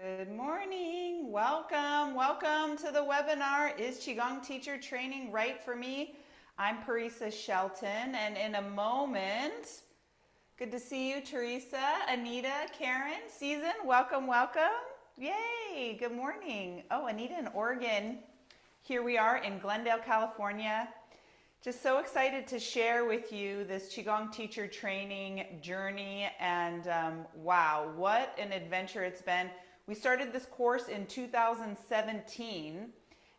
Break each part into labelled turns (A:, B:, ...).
A: Good morning. Welcome to the webinar. Is Qigong Teacher Training right for me? I'm Parisa Shelton, and in a moment, good to see you, Teresa, Anita, Karen, Season. Welcome. Yay, good morning. Oh, Anita in Oregon. Here we are in Glendale, California. Just so excited to share with you this Qigong Teacher Training journey, and wow, what an adventure it's been. We started this course in 2017,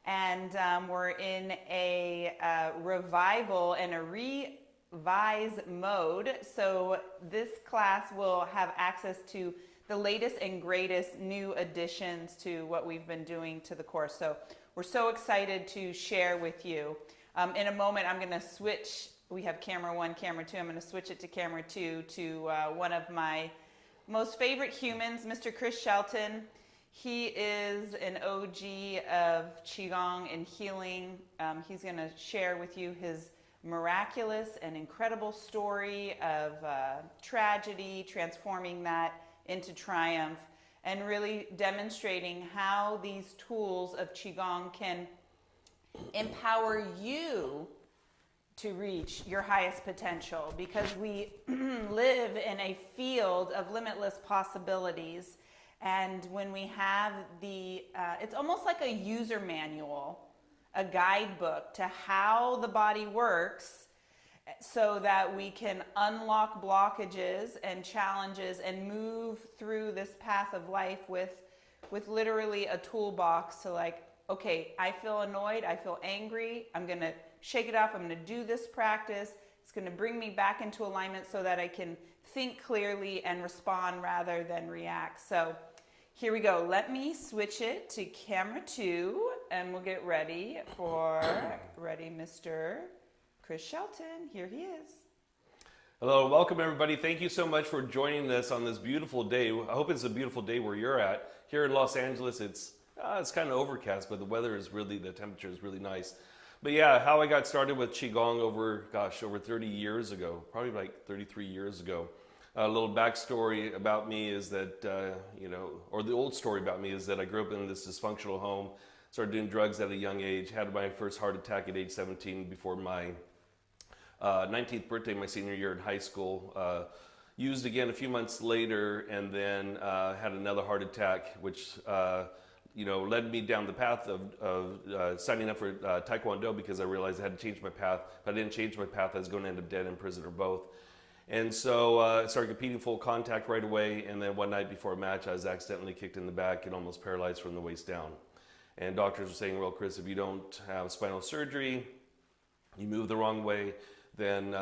A: and we're in a revival and a revise mode. So this class will have access to the latest and greatest new additions to what we've been doing to the course. So we're so excited to share with you. In a moment, I'm going to switch. We have camera one, camera two. I'm going to switch it to camera two to one of my most favorite humans, Mr. Chris Shelton. He is an OG of Qigong and healing. He's going to share with you his miraculous and incredible story of tragedy, transforming that into triumph, and really demonstrating how these tools of Qigong can empower you to reach your highest potential, because we live in a field of limitless possibilities. And when we have it's almost like a user manual, a guidebook to how the body works, so that we can unlock blockages and challenges and move through this path of life with literally a toolbox to, like, okay, I feel annoyed, I feel angry, I'm going to shake it off, I'm going to do this practice. It's going to bring me back into alignment so that I can think clearly and respond rather than react. So here we go. Let me switch it to camera two, and we'll get ready for Mr. Chris Shelton. Here he is.
B: Hello, welcome everybody. Thank you so much for joining us on this beautiful day. I hope it's a beautiful day where you're at. Here in Los Angeles, it's kind of overcast, but the temperature is really nice. But yeah, how I got started with Qigong over 30 years ago, probably like 33 years ago. A little backstory about me is that, or the old story about me is that I grew up in this dysfunctional home, started doing drugs at a young age, had my first heart attack at age 17 before my 19th birthday, my senior year in high school. Used again a few months later, and then had another heart attack, which led me down the path of signing up for Taekwondo, because I realized I had to change my path. If I didn't change my path, I was going to end up dead in prison or both. And so I started competing full contact right away, and then one night before a match, I was accidentally kicked in the back and almost paralyzed from the waist down. And doctors were saying, well, Chris, if you don't have spinal surgery, you move the wrong way, then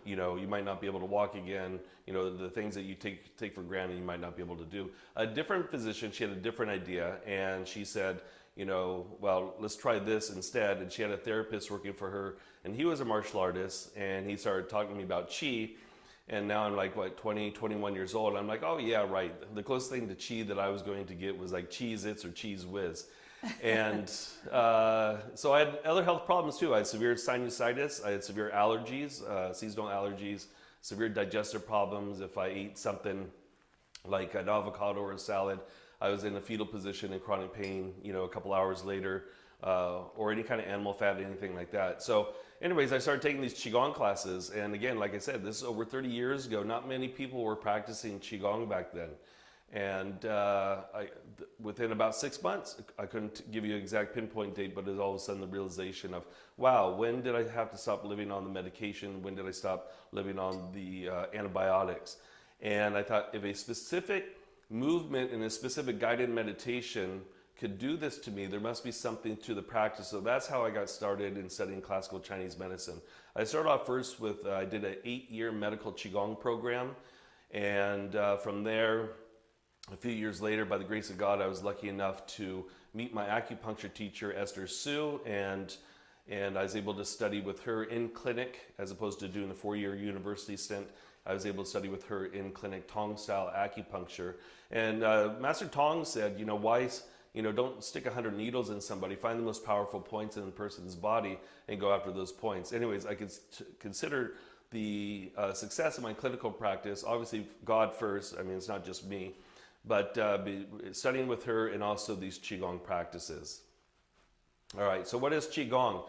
B: you might not be able to walk again. The things that you take for granted, you might not be able to do. A different physician, she had a different idea, and she said, well, let's try this instead. And she had a therapist working for her, and he was a martial artist, and he started talking to me about Qi. And now I'm like, 20, 21 years old. I'm like, oh yeah, right. The closest thing to Qi that I was going to get was like Cheez-Its or Cheese Whiz. And so I had other health problems too. I had severe sinusitis, I had severe allergies, seasonal allergies, severe digestive problems. If I ate something like an avocado or a salad, I was in a fetal position in chronic pain, a couple hours later, or any kind of animal fat, anything like that. So anyways, I started taking these Qigong classes. And again, like I said, this is over 30 years ago. Not many people were practicing Qigong back then. And within about 6 months, I couldn't give you an exact pinpoint date, but it was all of a sudden the realization of, wow, when did I have to stop living on the medication? When did I stop living on the antibiotics? And I thought, if a specific movement and a specific guided meditation could do this to me, there must be something to the practice. So that's how I got started in studying classical Chinese medicine. I started off first with, I did an 8-year medical Qigong program. And from there, a few years later, by the grace of God, I was lucky enough to meet my acupuncture teacher, Esther Sue, and I was able to study with her in clinic as opposed to doing the 4-year university stint. I was able to study with her in clinic Tong-style acupuncture. And Master Tong said, why, don't stick 100 needles in somebody, find the most powerful points in a person's body and go after those points. Anyways, I could consider the success of my clinical practice, obviously God first. I mean, it's not just me. but be studying with her and also these Qigong practices. All right, so what is Qigong?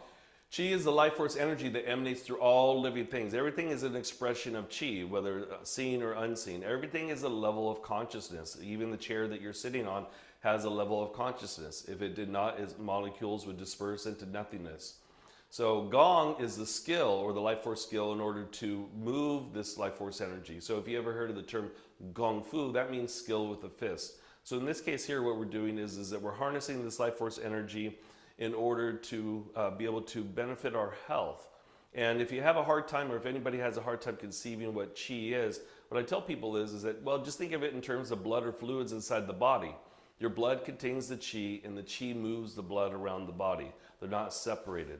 B: Qi is the life force energy that emanates through all living things. Everything is an expression of Qi, whether seen or unseen. Everything is a level of consciousness. Even the chair that you're sitting on has a level of consciousness. If it did not, its molecules would disperse into nothingness. So Gong is the skill, or the life force skill, in order to move this life force energy. So if you ever heard of the term Gong Fu, that means skill with a fist. So in this case here, what we're doing is that we're harnessing this life force energy in order to be able to benefit our health. And if you have a hard time, or if anybody has a hard time conceiving what Qi is, what I tell people is that, well, just think of it in terms of blood or fluids inside the body. Your blood contains the Qi, and the Qi moves the blood around the body. They're not separated.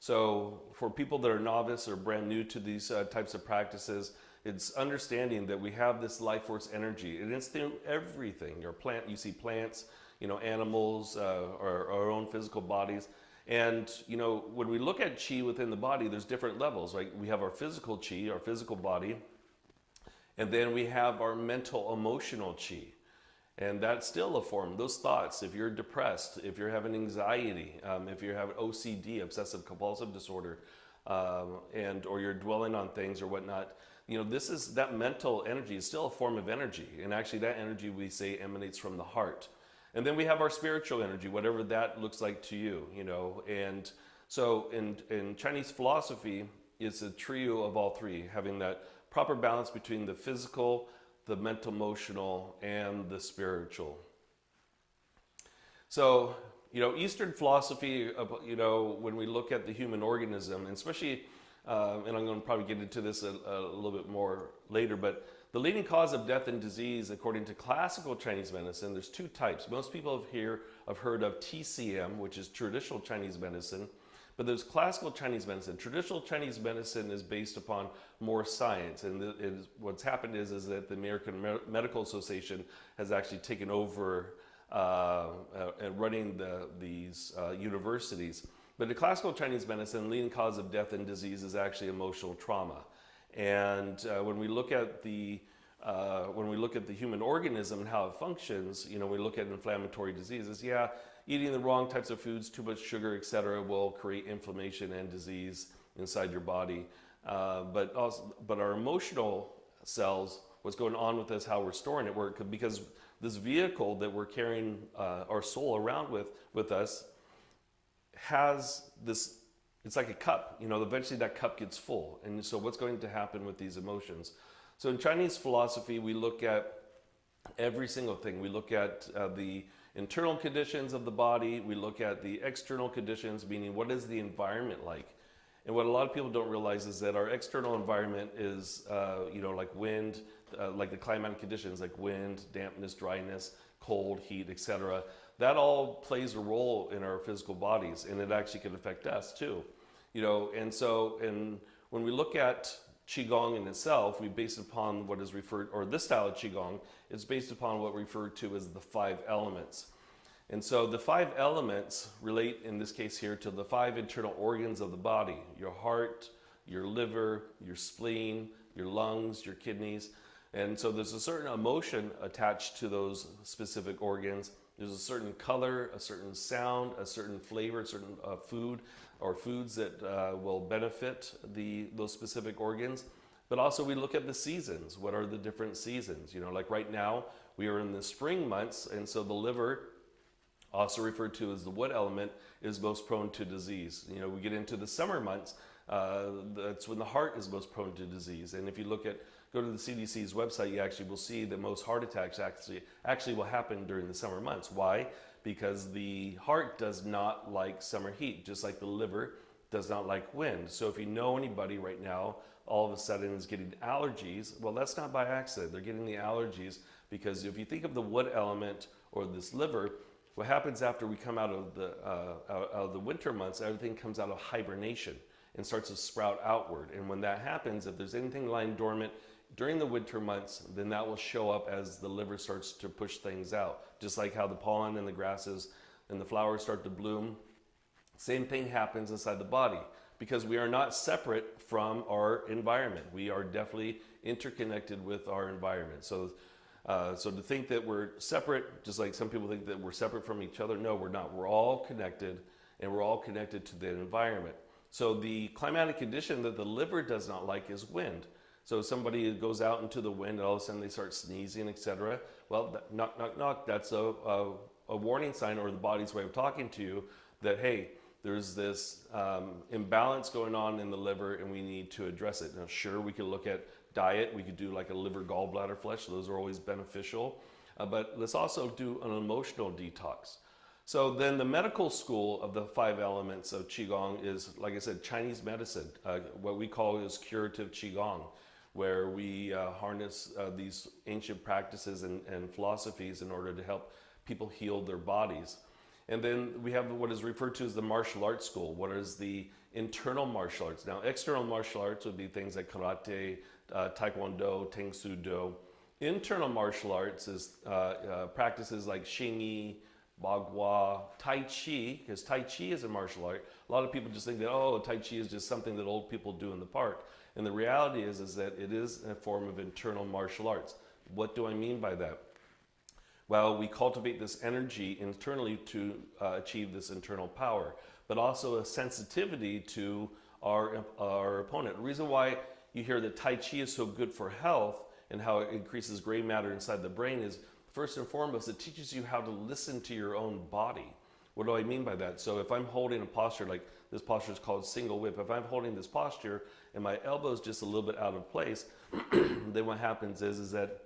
B: So for people that are novice or brand new to these types of practices, it's understanding that we have this life force energy, and it's through everything. Your plant, you see plants, animals, our own physical bodies. And, when we look at Qi within the body, there's different levels, right? We have our physical Qi, our physical body, and then we have our mental, emotional Qi. And that's still a form. Those thoughts, if you're depressed, if you're having anxiety, if you have OCD, obsessive compulsive disorder, or you're dwelling on things or whatnot, that mental energy is still a form of energy. And actually that energy, we say, emanates from the heart. And then we have our spiritual energy, whatever that looks like to you, And so in Chinese philosophy, it's a trio of all three, having that proper balance between the physical, the mental, emotional, and the spiritual. So, Eastern philosophy, when we look at the human organism, and especially, and I'm going to probably get into this a little bit more later, but the leading cause of death and disease, according to classical Chinese medicine, there's two types. Most people have heard of TCM, which is traditional Chinese medicine, but there's classical Chinese medicine. Traditional Chinese medicine is based upon more science, and what's happened is that the American Medical Association has actually taken over and running these universities. But in classical Chinese medicine, leading cause of death and disease is actually emotional trauma. And when we look at the human organism and how it functions, we look at inflammatory diseases. Yeah, eating the wrong types of foods, too much sugar, etc., will create inflammation and disease inside your body. But our emotional cells, what's going on with us, how we're storing it, because this vehicle that we're carrying our soul around with us has this. It's like a cup, eventually that cup gets full. And so what's going to happen with these emotions? So in Chinese philosophy, we look at every single thing. We look at the internal conditions of the body. We look at the external conditions, meaning what is the environment like? And what a lot of people don't realize is that our external environment is, like wind, like the climatic conditions, like wind, dampness, dryness, cold, heat, etc. That all plays a role in our physical bodies, and it actually can affect us too. And when we look at Qigong in itself, we base it upon what is referred, or this style of Qigong is based upon what we refer to as the 5 elements. And so the 5 elements relate, in this case here, to the 5 internal organs of the body: your heart, your liver, your spleen, your lungs, your kidneys. And so there's a certain emotion attached to those specific organs. There's a certain color, a certain sound, a certain flavor, a certain food or foods that will benefit those specific organs. But also we look at the seasons. What are the different seasons? Like right now, we are in the spring months, and so the liver, also referred to as the wood element, is most prone to disease. We get into the summer months, that's when the heart is most prone to disease. And if you go to the CDC's website, you actually will see that most heart attacks actually will happen during the summer months. Why? Because the heart does not like summer heat, just like the liver does not like wind. So if you know anybody right now, all of a sudden is getting allergies, well, that's not by accident. They're getting the allergies because if you think of the wood element or this liver, what happens after we come out of the winter months, everything comes out of hibernation and starts to sprout outward. And when that happens, if there's anything lying dormant during the winter months, then that will show up as the liver starts to push things out. Just like how the pollen and the grasses and the flowers start to bloom, same thing happens inside the body, because we are not separate from our environment. We are definitely interconnected with our environment. So So to think that we're separate, just like some people think that we're separate from each other, no, we're not. We're all connected, and we're all connected to the environment. So the climatic condition that the liver does not like is wind. So if somebody goes out into the wind and all of a sudden they start sneezing, etc. Well, knock, knock, knock, that's a warning sign, or the body's way of talking to you that, hey, there's this imbalance going on in the liver and we need to address it. Now, sure, we could look at diet. We could do like a liver gallbladder flush. Those are always beneficial. But let's also do an emotional detox. So then the medical school of the 5 elements of Qigong is, like I said, Chinese medicine. What we call is curative Qigong, where we harness these ancient practices and philosophies in order to help people heal their bodies. And then we have what is referred to as the martial arts school. What is the internal martial arts? Now, external martial arts would be things like karate, taekwondo, tang soo do. Internal martial arts is practices like xingyi, bagua, tai chi, because tai chi is a martial art. A lot of people just think that, oh, tai chi is just something that old people do in the park. And the reality is that it is a form of internal martial arts. What do I mean by that? Well, we cultivate this energy internally to achieve this internal power, but also a sensitivity to our opponent. The reason why you hear that Tai Chi is so good for health and how it increases gray matter inside the brain is, first and foremost, it teaches you how to listen to your own body. What do I mean by that? So if I'm holding a posture, like this posture is called single whip, if I'm holding this posture and my elbow is just a little bit out of place, then what happens is that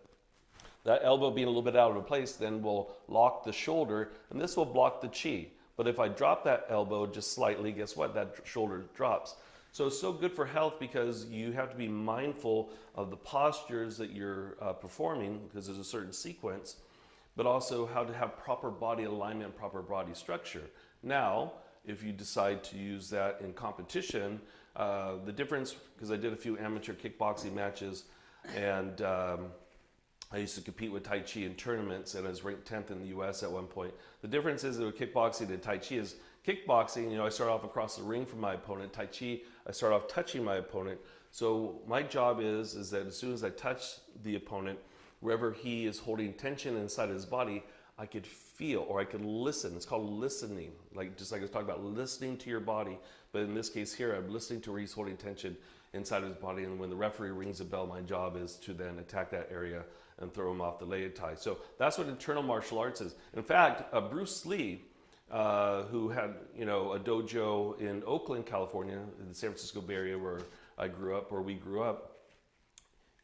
B: elbow being a little bit out of place then will lock the shoulder, and this will block the chi. But if I drop that elbow just slightly, guess what? That shoulder drops. So it's so good for health because you have to be mindful of the postures that you're performing, because there's a certain sequence, but also how to have proper body alignment, proper body structure. Now, if you decide to use that in competition, the difference, because I did a few amateur kickboxing matches, and I used to compete with Tai Chi in tournaments, and I was ranked 10th in the US at one point. The difference is with kickboxing and Tai Chi is kickboxing, I start off across the ring from my opponent. Tai Chi, I start off touching my opponent. So my job is that as soon as I touch the opponent, wherever he is holding tension inside his body, I could feel, or I could listen. It's called listening, just like I was talking about listening to your body. But in this case here, I'm listening to where he's holding tension inside his body, and when the referee rings the bell, my job is to then attack that area and throw him off the Leitai. So that's what internal martial arts is. In fact, Bruce Lee, who had a dojo in Oakland, California, in the San Francisco Bay Area where we grew up,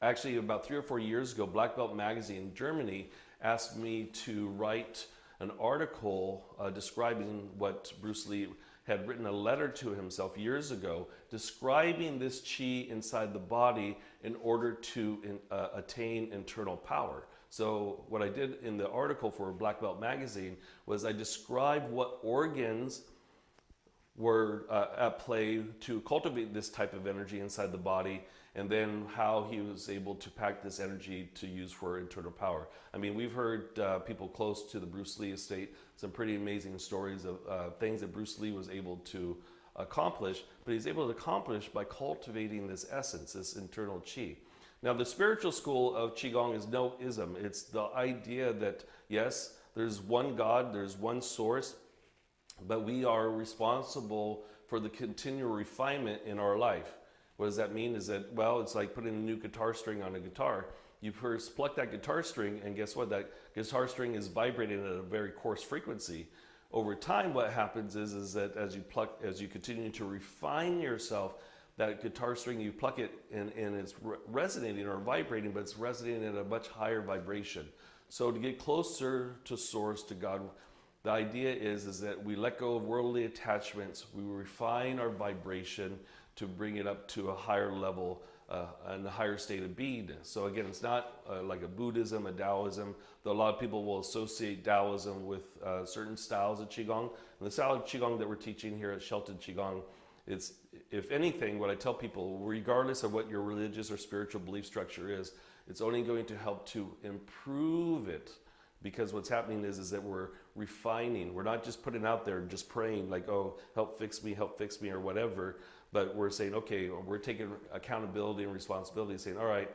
B: actually about 3 or 4 years ago, Black Belt Magazine in Germany asked me to write an article describing what Bruce Lee had written a letter to himself years ago, describing this chi inside the body in order to attain internal power. So what I did in the article for Black Belt Magazine was I described what organs were at play to cultivate this type of energy inside the body, and then how he was able to pack this energy to use for internal power. I mean, we've heard people close to the Bruce Lee estate, some pretty amazing stories of things that Bruce Lee was able to accomplish, but he's able to accomplish by cultivating this essence, this internal chi. Now, the spiritual school of Qigong is no ism. It's the idea that, yes, there's one God, there's one source, but we are responsible for the continual refinement in our life. What does that mean? Is that, well, it's like putting a new guitar string on a guitar. You first pluck that guitar string, and guess what? That guitar string is vibrating at a very coarse frequency. Over time, what happens is that as you continue to refine yourself, that guitar string, you pluck it and it's resonating or vibrating, but it's resonating at a much higher vibration. So to get closer to Source, to God, the idea is that we let go of worldly attachments, we refine our vibration to bring it up to a higher level and a higher state of beingness. So again, it's not like a Buddhism, a Taoism, though a lot of people will associate Taoism with certain styles of Qigong. And the style of Qigong that we're teaching here at Shelton Qigong, it's, if anything, what I tell people, regardless of what your religious or spiritual belief structure is, it's only going to help to improve it. Because what's happening is that we're refining. We're not just putting out there and just praying like, oh, help fix me, or whatever. But we're saying, okay, we're taking accountability and responsibility, saying, all right,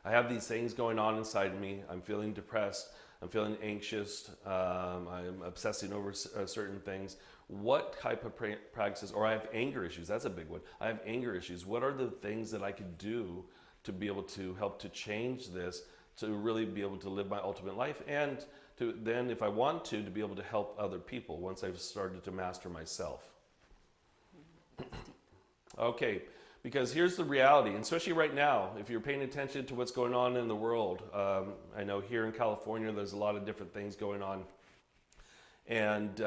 B: I have these things going on inside me. I'm feeling depressed. I'm feeling anxious. I'm obsessing over certain things. What type of practices, or I have anger issues. That's a big one. I have anger issues. What are the things that I could do to be able to help to change this, to really be able to live my ultimate life, and to then, if I want to be able to help other people once I've started to master myself. Okay, because here's the reality, and especially right now, if you're paying attention to what's going on in the world, I know here in California there's a lot of different things going on. And,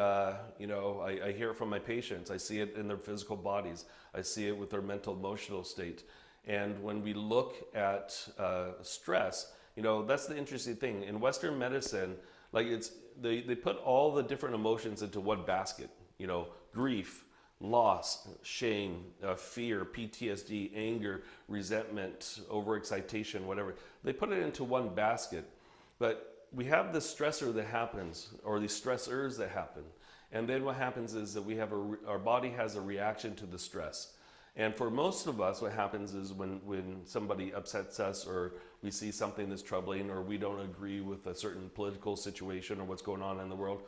B: you know, I hear it from my patients. I see it in their physical bodies. I see it with their mental, emotional state. And when we look at stress, you know, that's the interesting thing. In Western medicine, like they put all the different emotions into one basket. You know, grief, loss, shame, fear, PTSD, anger, resentment, overexcitation, whatever. They put it into one basket. But we have this stressor that happens, or these stressors that happen. And then what happens is that we have our body has a reaction to the stress. And for most of us, what happens is when somebody upsets us, or we see something that's troubling, or we don't agree with a certain political situation or what's going on in the world,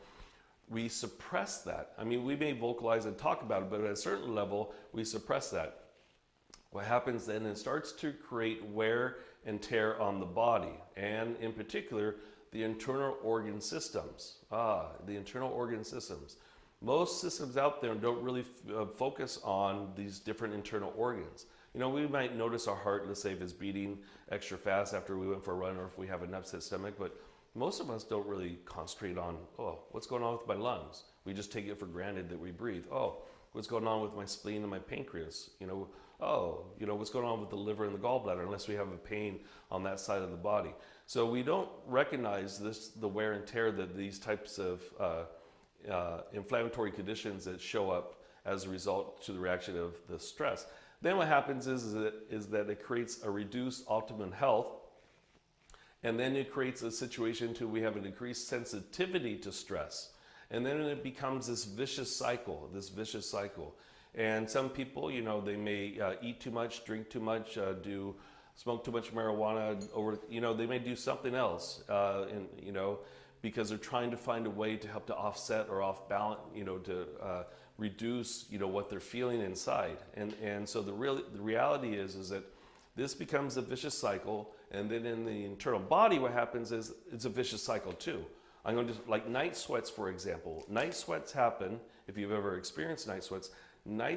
B: we suppress that. I mean, we may vocalize and talk about it, but at a certain level, we suppress that. What happens then is it starts to create wear and tear on the body, and in particular, the internal organ systems. The internal organ systems. Most systems out there don't really focus on these different internal organs. You know, we might notice our heart, let's say if it's beating extra fast after we went for a run, or if we have an upset stomach, but most of us don't really concentrate on, oh, what's going on with my lungs? We just take it for granted that we breathe. Oh, what's going on with my spleen and my pancreas? You know, oh, you know, what's going on with the liver and the gallbladder, unless we have a pain on that side of the body. So we don't recognize the wear and tear that these types of inflammatory conditions that show up as a result to the reaction of the stress. Then what happens is that it creates a reduced optimum health, and then it creates a situation to we have an increased sensitivity to stress. And then it becomes this vicious cycle. And some people, you know, they may eat too much, drink too much, smoke too much marijuana, they may do something else, you know, because they're trying to find a way to help to offset or off balance, you know, to reduce, you know, what they're feeling inside. And so the reality is that this becomes a vicious cycle, and then in the internal body, what happens is it's a vicious cycle too. I'm going to, like night sweats, for example. Night sweats happen, if you've ever experienced night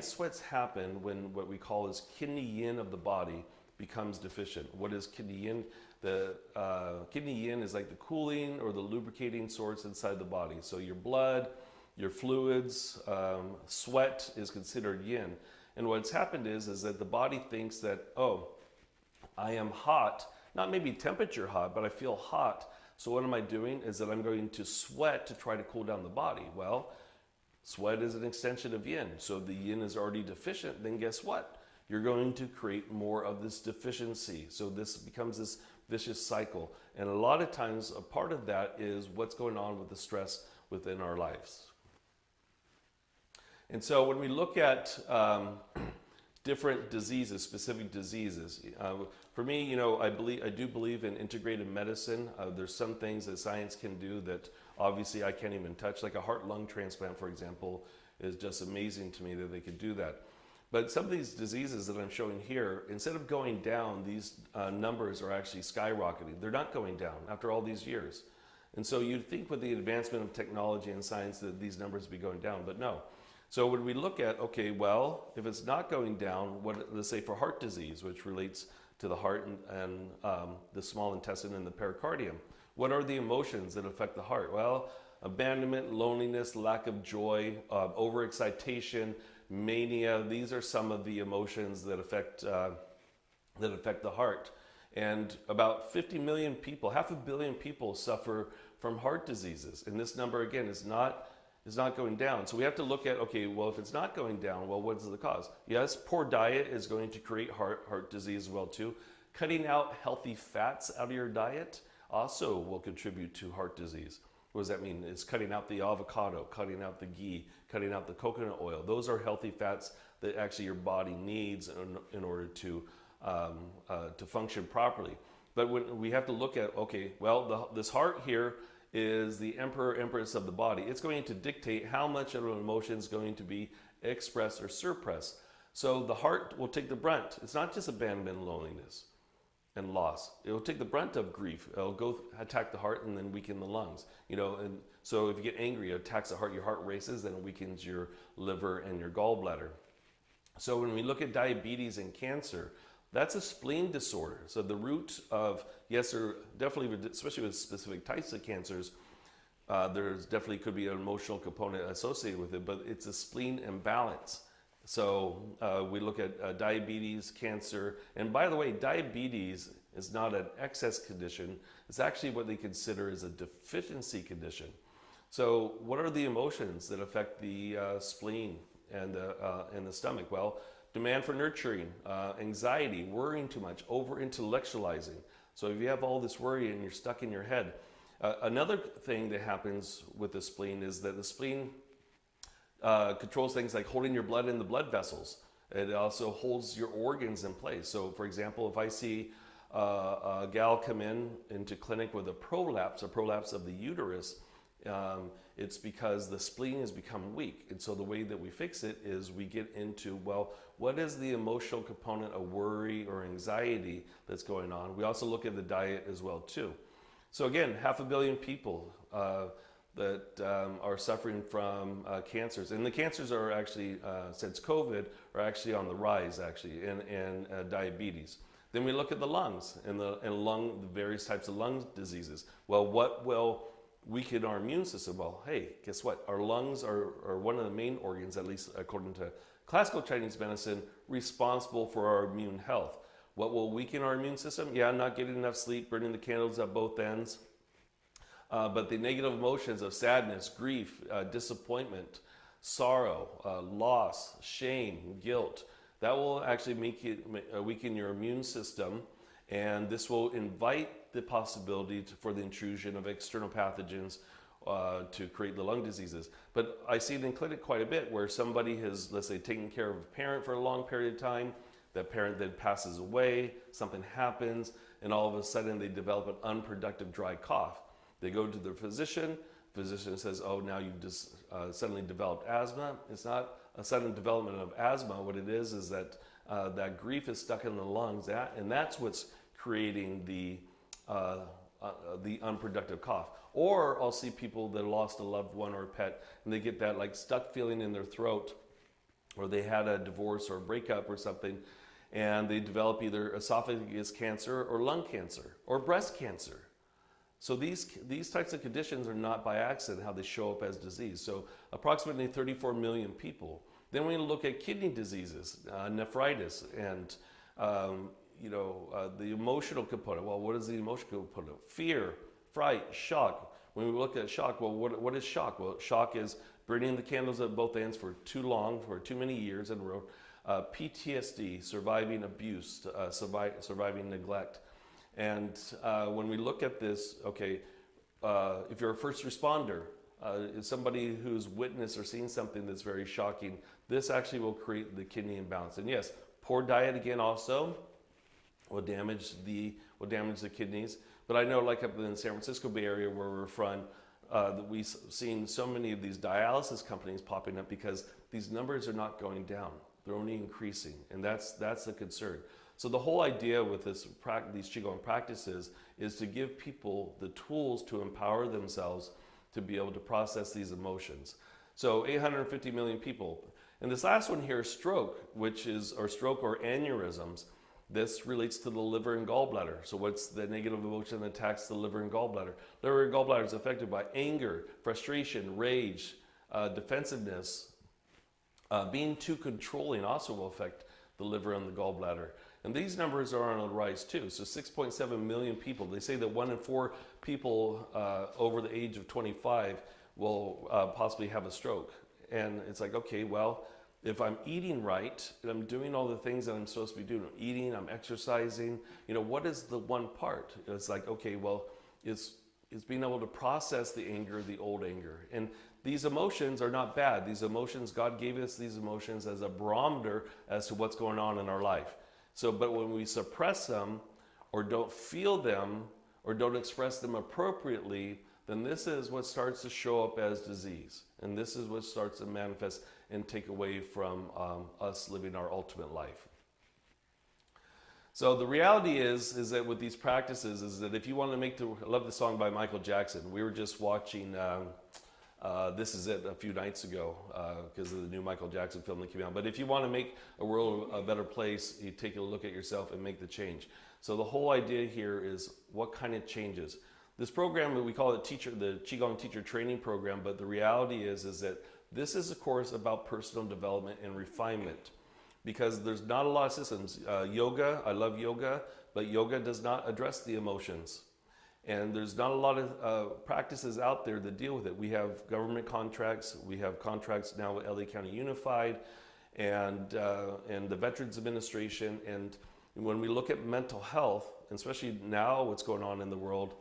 B: sweats happen when what we call is kidney yin of the body becomes deficient. What is kidney yin? The kidney yin is like the cooling or the lubricating source inside the body. So your blood, your fluids, sweat is considered yin. And what's happened is that the body thinks that, oh, I am hot, not maybe temperature hot, but I feel hot. So what am I doing is that I'm going to sweat to try to cool down the body. Well, sweat is an extension of yin. So if the yin is already deficient, then guess what? You're going to create more of this deficiency. So this becomes this vicious cycle. And a lot of times, a part of that is what's going on with the stress within our lives. And so when we look at different diseases, specific diseases, for me, you know, I do believe in integrated medicine. There's some things that science can do that obviously I can't even touch, like a heart-lung transplant, for example, is just amazing to me that they could do that. But some of these diseases that I'm showing here, instead of going down, these numbers are actually skyrocketing. They're not going down after all these years. And so you'd think with the advancement of technology and science that these numbers would be going down, but no. So when we look at, okay, well, if it's not going down, let's say for heart disease, which relates to the heart and the small intestine and the pericardium, what are the emotions that affect the heart? Well, abandonment, loneliness, lack of joy, overexcitation, mania. These are some of the emotions that affect the heart. And about 50 million people, 500 million people suffer from heart diseases. And this number, again, is not going down. So we have to look at, okay, well, if it's not going down, well, what is the cause? Yes, poor diet is going to create heart disease as well, too. Cutting out healthy fats out of your diet also will contribute to heart disease. What does that mean? It's cutting out the avocado, cutting out the ghee, cutting out the coconut oil. Those are healthy fats that actually your body needs in order to function properly. But when we have to look at, okay, well, this heart here is the emperor, empress of the body. It's going to dictate how much of an emotion is going to be expressed or suppressed. So the heart will take the brunt. It's not just abandonment, loneliness, and loss. It will take the brunt of grief. It'll go attack the heart and then weaken the lungs. And so if you get angry, it attacks the heart, your heart races, then it weakens your liver and your gallbladder. So when we look at diabetes and cancer, that's a spleen disorder. So the root of, yes, there definitely, especially with specific types of cancers, there's definitely could be an emotional component associated with it, but it's a spleen imbalance. So we look at diabetes, cancer, and by the way, diabetes is not an excess condition. It's actually what they consider is a deficiency condition. So what are the emotions that affect the spleen and the stomach? Well, demand for nurturing, anxiety, worrying too much, over-intellectualizing. So if you have all this worry and you're stuck in your head. Another thing that happens with the spleen is that the spleen controls things like holding your blood in the blood vessels. It also holds your organs in place. So for example, if I see a gal come into clinic with a prolapse of the uterus, it's because the spleen has become weak. And so the way that we fix it is we get into, well, what is the emotional component of worry or anxiety that's going on? We also look at the diet as well too. So again, 500 million people that are suffering from cancers. And the cancers are actually, since COVID, are actually on the rise actually, and diabetes. Then we look at the lungs and the various types of lung diseases. Well, what will weaken our immune system? Well, hey, guess what? Our lungs are one of the main organs, at least according to classical Chinese medicine, responsible for our immune health. What will weaken our immune system? Yeah, not getting enough sleep, burning the candles at both ends. But the negative emotions of sadness, grief, disappointment, sorrow, loss, shame, guilt, that will actually make it weaken your immune system, and this will invite the possibility for the intrusion of external pathogens to create the lung diseases. But I see it in clinic quite a bit where somebody has, let's say, taken care of a parent for a long period of time. That parent then passes away, something happens, and all of a sudden they develop an unproductive dry cough. They go to their physician says, oh, now you've just suddenly developed asthma. It's not a sudden development of asthma. What it is that that grief is stuck in the lungs, and that's what's creating the unproductive cough. Or I'll see people that lost a loved one or a pet, and they get that like stuck feeling in their throat, or they had a divorce or a breakup or something, and they develop either esophagus cancer or lung cancer or breast cancer. So these types of conditions are not by accident how they show up as disease. So approximately 34 million people. Then we look at kidney diseases, nephritis, and the emotional component. Well, what is the emotional component? Fear, fright, shock. When we look at shock, well, what is shock? Well, shock is burning the candles at both ends for too long, for too many years in a row. PTSD, surviving abuse, surviving neglect. And when we look at this, okay, if you're a first responder, somebody who's witnessed or seen something that's very shocking, this actually will create the kidney imbalance. And yes, poor diet again also will damage the kidneys. But I know, like up in the San Francisco Bay Area where we're from, we've seen so many of these dialysis companies popping up because these numbers are not going down; they're only increasing, and that's a concern. So the whole idea with these Qigong practices is to give people the tools to empower themselves to be able to process these emotions. So 850 million people. And this last one here, stroke, stroke or aneurysms. This relates to the liver and gallbladder. So what's the negative emotion that attacks the liver and gallbladder? Liver and gallbladder is affected by anger, frustration, rage, defensiveness. Being too controlling also will affect the liver and the gallbladder. And these numbers are on the rise too. So 6.7 million people. They say that 1 in 4 people over the age of 25 will possibly have a stroke. And it's like, okay, well, if I'm eating right, and I'm doing all the things that I'm supposed to be doing, I'm eating, I'm exercising, what is the one part? It's like, okay, well, it's being able to process the anger, the old anger. And these emotions are not bad. These emotions, God gave us these emotions as a barometer as to what's going on in our life. So, but when we suppress them, or don't feel them or don't express them appropriately, then this is what starts to show up as disease. And this is what starts to manifest and take away from us living our ultimate life. So the reality is that with these practices is that if you want to I love the song by Michael Jackson. We were just watching This Is It a few nights ago because of the new Michael Jackson film that came out. But if you want to make a world a better place, you take a look at yourself and make the change. So the whole idea here is what kind of changes. This program, we call it the Qigong Teacher Training Program, but the reality is that this is a course about personal development and refinement, because there's not a lot of systems. Yoga, I love yoga, but yoga does not address the emotions. And there's not a lot of practices out there that deal with it. We have government contracts. We have contracts now with LA County Unified and the Veterans Administration. And when we look at mental health, especially now what's going on in the world,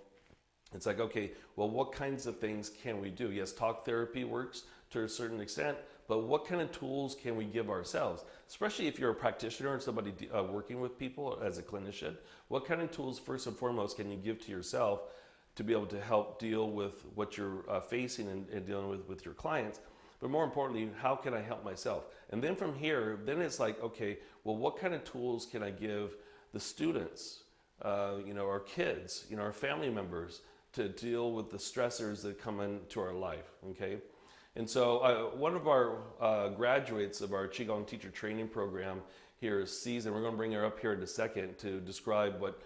B: it's like, okay, well, what kinds of things can we do? Yes, talk therapy works to a certain extent, but what kind of tools can we give ourselves? Especially if you're a practitioner or somebody working with people as a clinician, what kind of tools, first and foremost, can you give to yourself to be able to help deal with what you're facing and dealing with your clients? But more importantly, how can I help myself? And then from here, then it's like, okay, well, what kind of tools can I give the students, our kids, our family members, to deal with the stressors that come into our life, okay? And so one of our graduates of our Qigong Teacher Training Program here is Susan. We're going to bring her up here in a second to describe what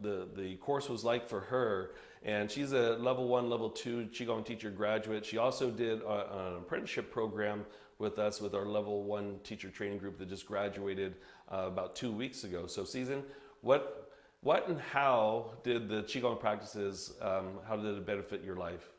B: the course was like for her. And she's a level 1, level 2 Qigong Teacher graduate. She also did an apprenticeship program with us with our level 1 teacher training group that just graduated about 2 weeks ago. So Susan, what and how did the Qigong practices, how did it benefit your life?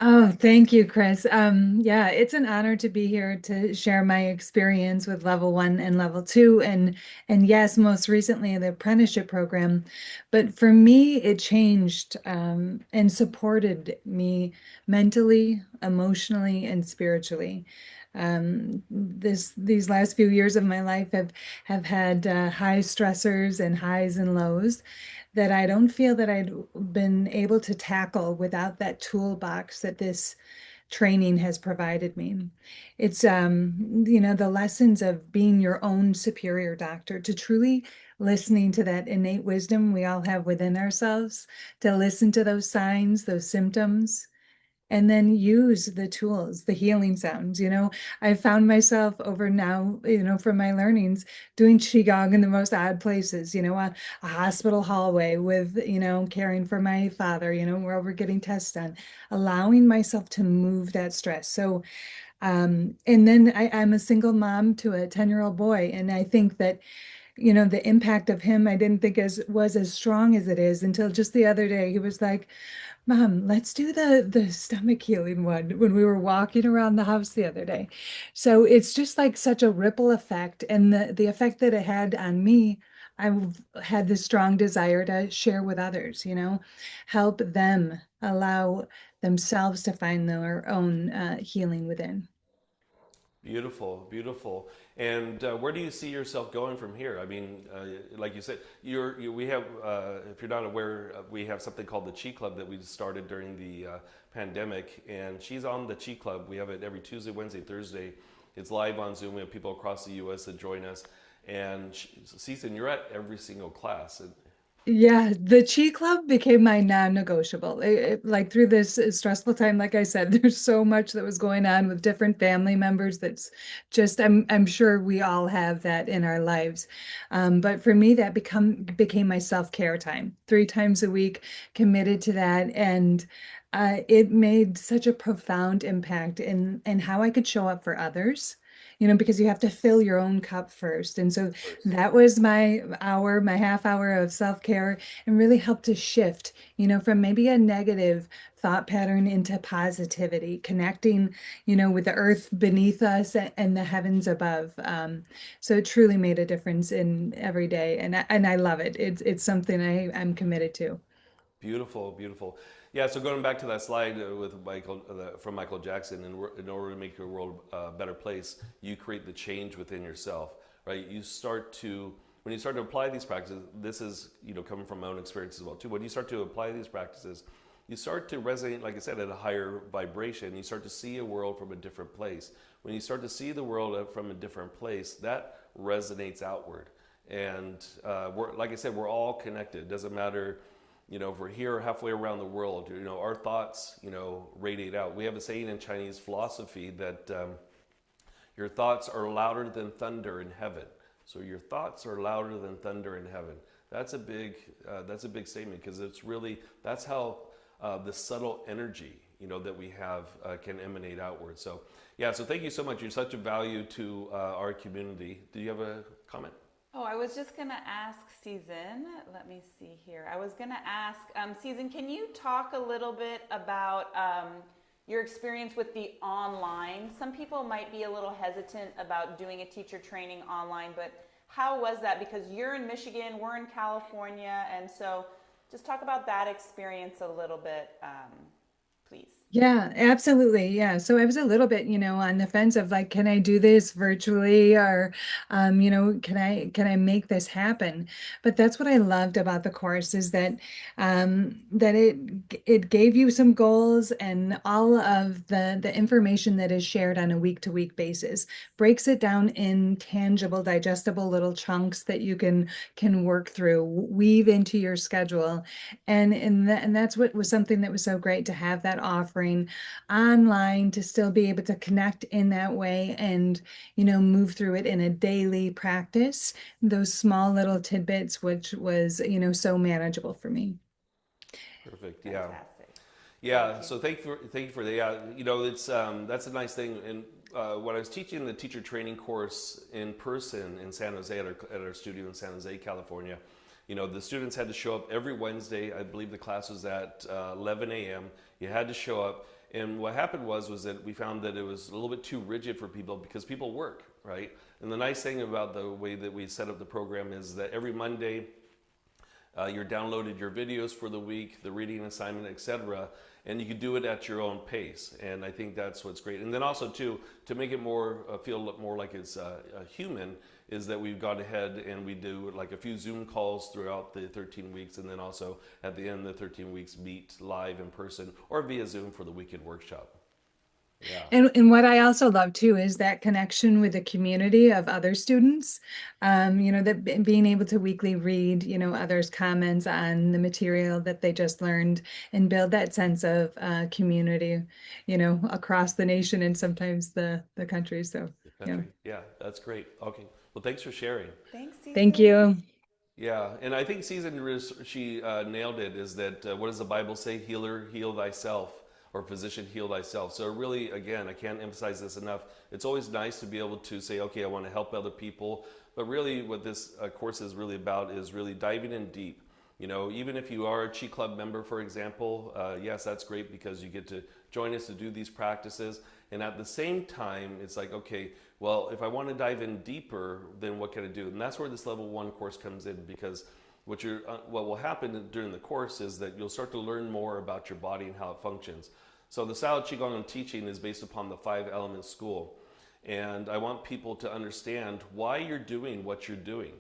C: Oh, thank you, Chris. Yeah, it's an honor to be here to share my experience with level 1 and level 2, and yes, most recently the apprenticeship program. But for me, it changed and supported me mentally, emotionally, and spiritually. These last few years of my life have had high stressors and highs and lows that I don't feel that I'd been able to tackle without that toolbox that this training has provided me. It's the lessons of being your own superior doctor, to truly listening to that innate wisdom we all have within ourselves, to listen to those signs, those symptoms, and then use the tools, the healing sounds. I found myself over now, from my learnings, doing Qigong in the most odd places, a hospital hallway with, caring for my father, where we're getting tests done, allowing myself to move that stress. So, and then I'm a single mom to a 10-year-old boy. And I think that, the impact of him, I didn't think was as strong as it is until just the other day. He was like, Mom, let's do the stomach healing one when we were walking around the house the other day. So it's just like such a ripple effect. And the effect that it had on me, I've had this strong desire to share with others, help them allow themselves to find their own healing within.
B: Beautiful, beautiful. And where do you see yourself going from here? I mean, like you said, we have, if you're not aware, we have something called the Chi Club that we started during the pandemic. And she's on the Chi Club. We have it every Tuesday, Wednesday, Thursday. It's live on Zoom. We have people across the U.S. that join us. And Cecil, you're at every single class.
C: Yeah, the Chi Club became my non-negotiable. Like through this stressful time, like I said, there's so much that was going on with different family members that's just I'm sure we all have that in our lives. But for me, that became my self-care time. 3 times a week, committed to that, and it made such a profound impact in how I could show up for others. Because you have to fill your own cup first. And so that was my half hour of self-care, and really helped to shift, from maybe a negative thought pattern into positivity, connecting, with the earth beneath us and the heavens above. So it truly made a difference in every day. And I love it. It's something I'm committed to.
B: Beautiful, beautiful. Yeah, so going back to that slide with Michael, from Michael Jackson, in order to make your world a better place, you create the change within yourself, right? You start to when you start to apply these practices, this is, coming from my own experience as well too. When you start to apply these practices, you start to resonate, like I said, at a higher vibration. You start to see a world from a different place. When you start to see the world from a different place, that resonates outward. And like I said, we're all connected. It doesn't matter, if we're here or halfway around the world, our thoughts, radiate out. We have a saying in Chinese philosophy that your thoughts are louder than thunder in heaven. So your thoughts are louder than thunder in heaven. That's a big statement, because that's how the subtle energy, that we have can emanate outward. So yeah, so thank you so much. You're such a value to our community. Do you have a comment?
A: Oh, I was just going to ask Season. Let me see here. I was going to ask, Season, can you talk a little bit about your experience with the online? Some people might be a little hesitant about doing a teacher training online, but how was that? Because you're in Michigan, we're in California, and so just talk about that experience a little bit, please.
C: Yeah, absolutely. Yeah. So I was a little bit, on the fence of like, can I do this virtually, or, can I make this happen? But that's what I loved about the course, is that, that it gave you some goals, and all of the information that is shared on a week-to-week basis breaks it down in tangible, digestible little chunks that you can work through, weave into your schedule. And that's what was something that was so great, to have that offering online, to still be able to connect in that way, and move through it in a daily practice, those small little tidbits, which was so manageable for me.
B: Perfect. Yeah.
A: Fantastic.
B: Yeah. So thank you for that. Yeah. It's that's a nice thing. And when I was teaching the teacher training course in person in San Jose at our studio in San Jose, California, the students had to show up every Wednesday. I believe the class was at 11 a.m. You had to show up. And what happened was that we found that it was a little bit too rigid for people, because people work, right? And the nice thing about the way that we set up the program is that every Monday, you're downloaded your videos for the week, the reading assignment, etc., and you can do it at your own pace. And I think that's what's great. And then also too, to make it more feel more like it's human, is that we've gone ahead and we do like a few Zoom calls throughout the 13 weeks, and then also at the end of the 13 weeks meet live in person or via Zoom for the weekend workshop. Yeah.
C: And what I also love too is that connection with the community of other students, that being able to weekly read, others' comments on the material that they just learned, and build that sense of community, across the nation, and sometimes the country. So,
B: The
C: yeah.
B: country. Yeah, that's great. Okay. Well, thanks for sharing.
A: Thanks,
C: Thank
A: Season.
C: you.
B: Yeah, and I think she nailed it. Is that what does the Bible say? Healer, heal thyself, or physician, heal thyself. So really, again, I can't emphasize this enough. It's always nice to be able to say, okay, I want to help other people. But really, what this course is really about is really diving in deep. Even if you are a Chi Club member, for example, yes, that's great, because you get to join us to do these practices. And at the same time, it's like, okay, well, if I want to dive in deeper, then what can I do? And that's where this level 1 course comes in, because what will happen during the course is that you'll start to learn more about your body and how it functions. So the style of Qigong I'm teaching is based upon the 5-element school. And I want people to understand why you're doing what you're doing.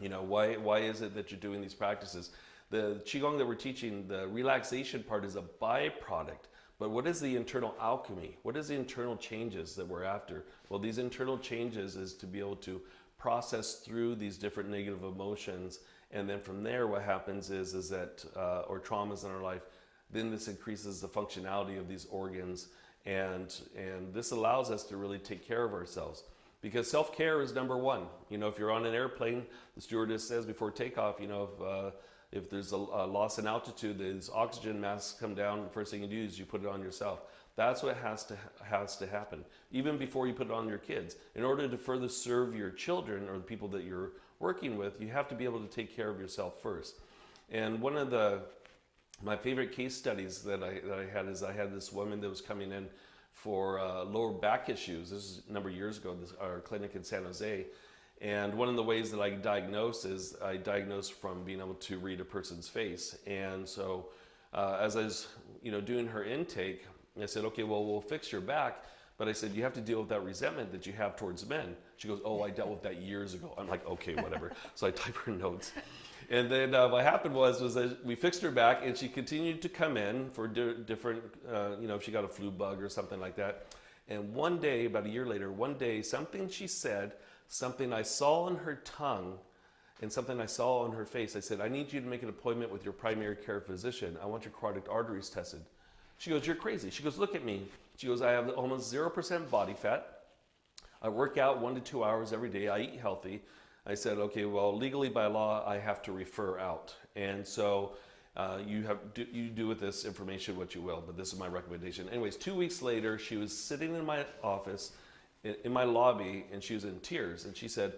B: Why is it that you're doing these practices? The Qigong that we're teaching, the relaxation part, is a byproduct. But what is the internal alchemy? What is the internal changes that we're after? Well, these internal changes is to be able to process through these different negative emotions. And then from there, what happens is that, or traumas in our life, then this increases the functionality of these organs. And this allows us to really take care of ourselves. Because self-care is number one. If you're on an airplane, the stewardess says before takeoff, if there's a loss in altitude, these oxygen masks come down, the first thing you do is you put it on yourself. That's what has to happen, even before you put it on your kids. In order to further serve your children or the people that you're working with, you have to be able to take care of yourself first. And one of my favorite case studies that I had is I had this woman that was coming in for lower back issues. This is a number of years ago, our clinic in San Jose. And one of the ways that I diagnose is I diagnose from being able to read a person's face. And so as I was doing her intake, I said, okay, well, we'll fix your back, But I said, you have to deal with that resentment that you have towards men. She goes, oh, I dealt with that years ago. I'm like, okay, whatever. So I type her notes. And then what happened was that we fixed her back, and she continued to come in for different, if she got a flu bug or something like that. And one day, about a year later, something she said, something I saw in her tongue, and something I saw on her face. I said, I need you to make an appointment with your primary care physician. I want your carotid arteries tested. She goes, you're crazy. She goes, look at me. She goes, I have almost 0% body fat. I work out 1 to 2 hours every day. I eat healthy. I said, okay, well, legally by law, I have to refer out. And so you do with this information what you will, but this is my recommendation. Anyways, 2 weeks later, she was sitting in my office, in my lobby, and she was in tears. And she said,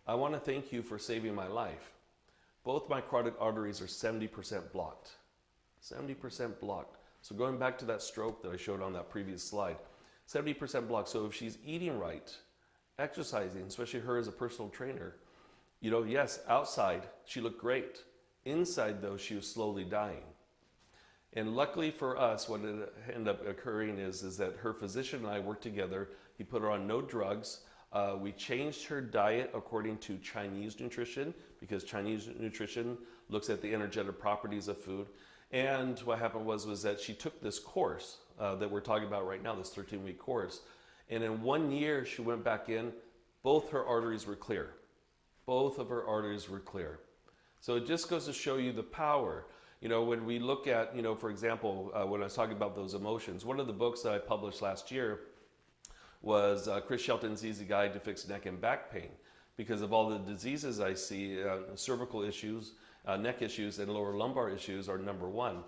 B: I want to thank you for saving my life. Both my carotid arteries are 70% blocked. 70% blocked. So going back to that stroke that I showed on that previous slide, 70% blocked. So if she's eating right, exercising, especially her as a personal trainer, yes, outside she looked great. Inside though, she was slowly dying. And luckily for us, what ended up occurring is that her physician and I worked together. He put her on no drugs. We changed her diet according to Chinese nutrition, because Chinese nutrition looks at the energetic properties of food. And what happened was that she took this course that we're talking about right now, this 13-week course. And in 1 year, she went back in, both her arteries were clear. Both of her arteries were clear. So it just goes to show you the power. When we look at, for example, when I was talking about those emotions, one of the books that I published last year was Chris Shelton's Easy Guide to Fix Neck and Back Pain. Because of all the diseases I see, cervical issues, neck issues, and lower lumbar issues are number one.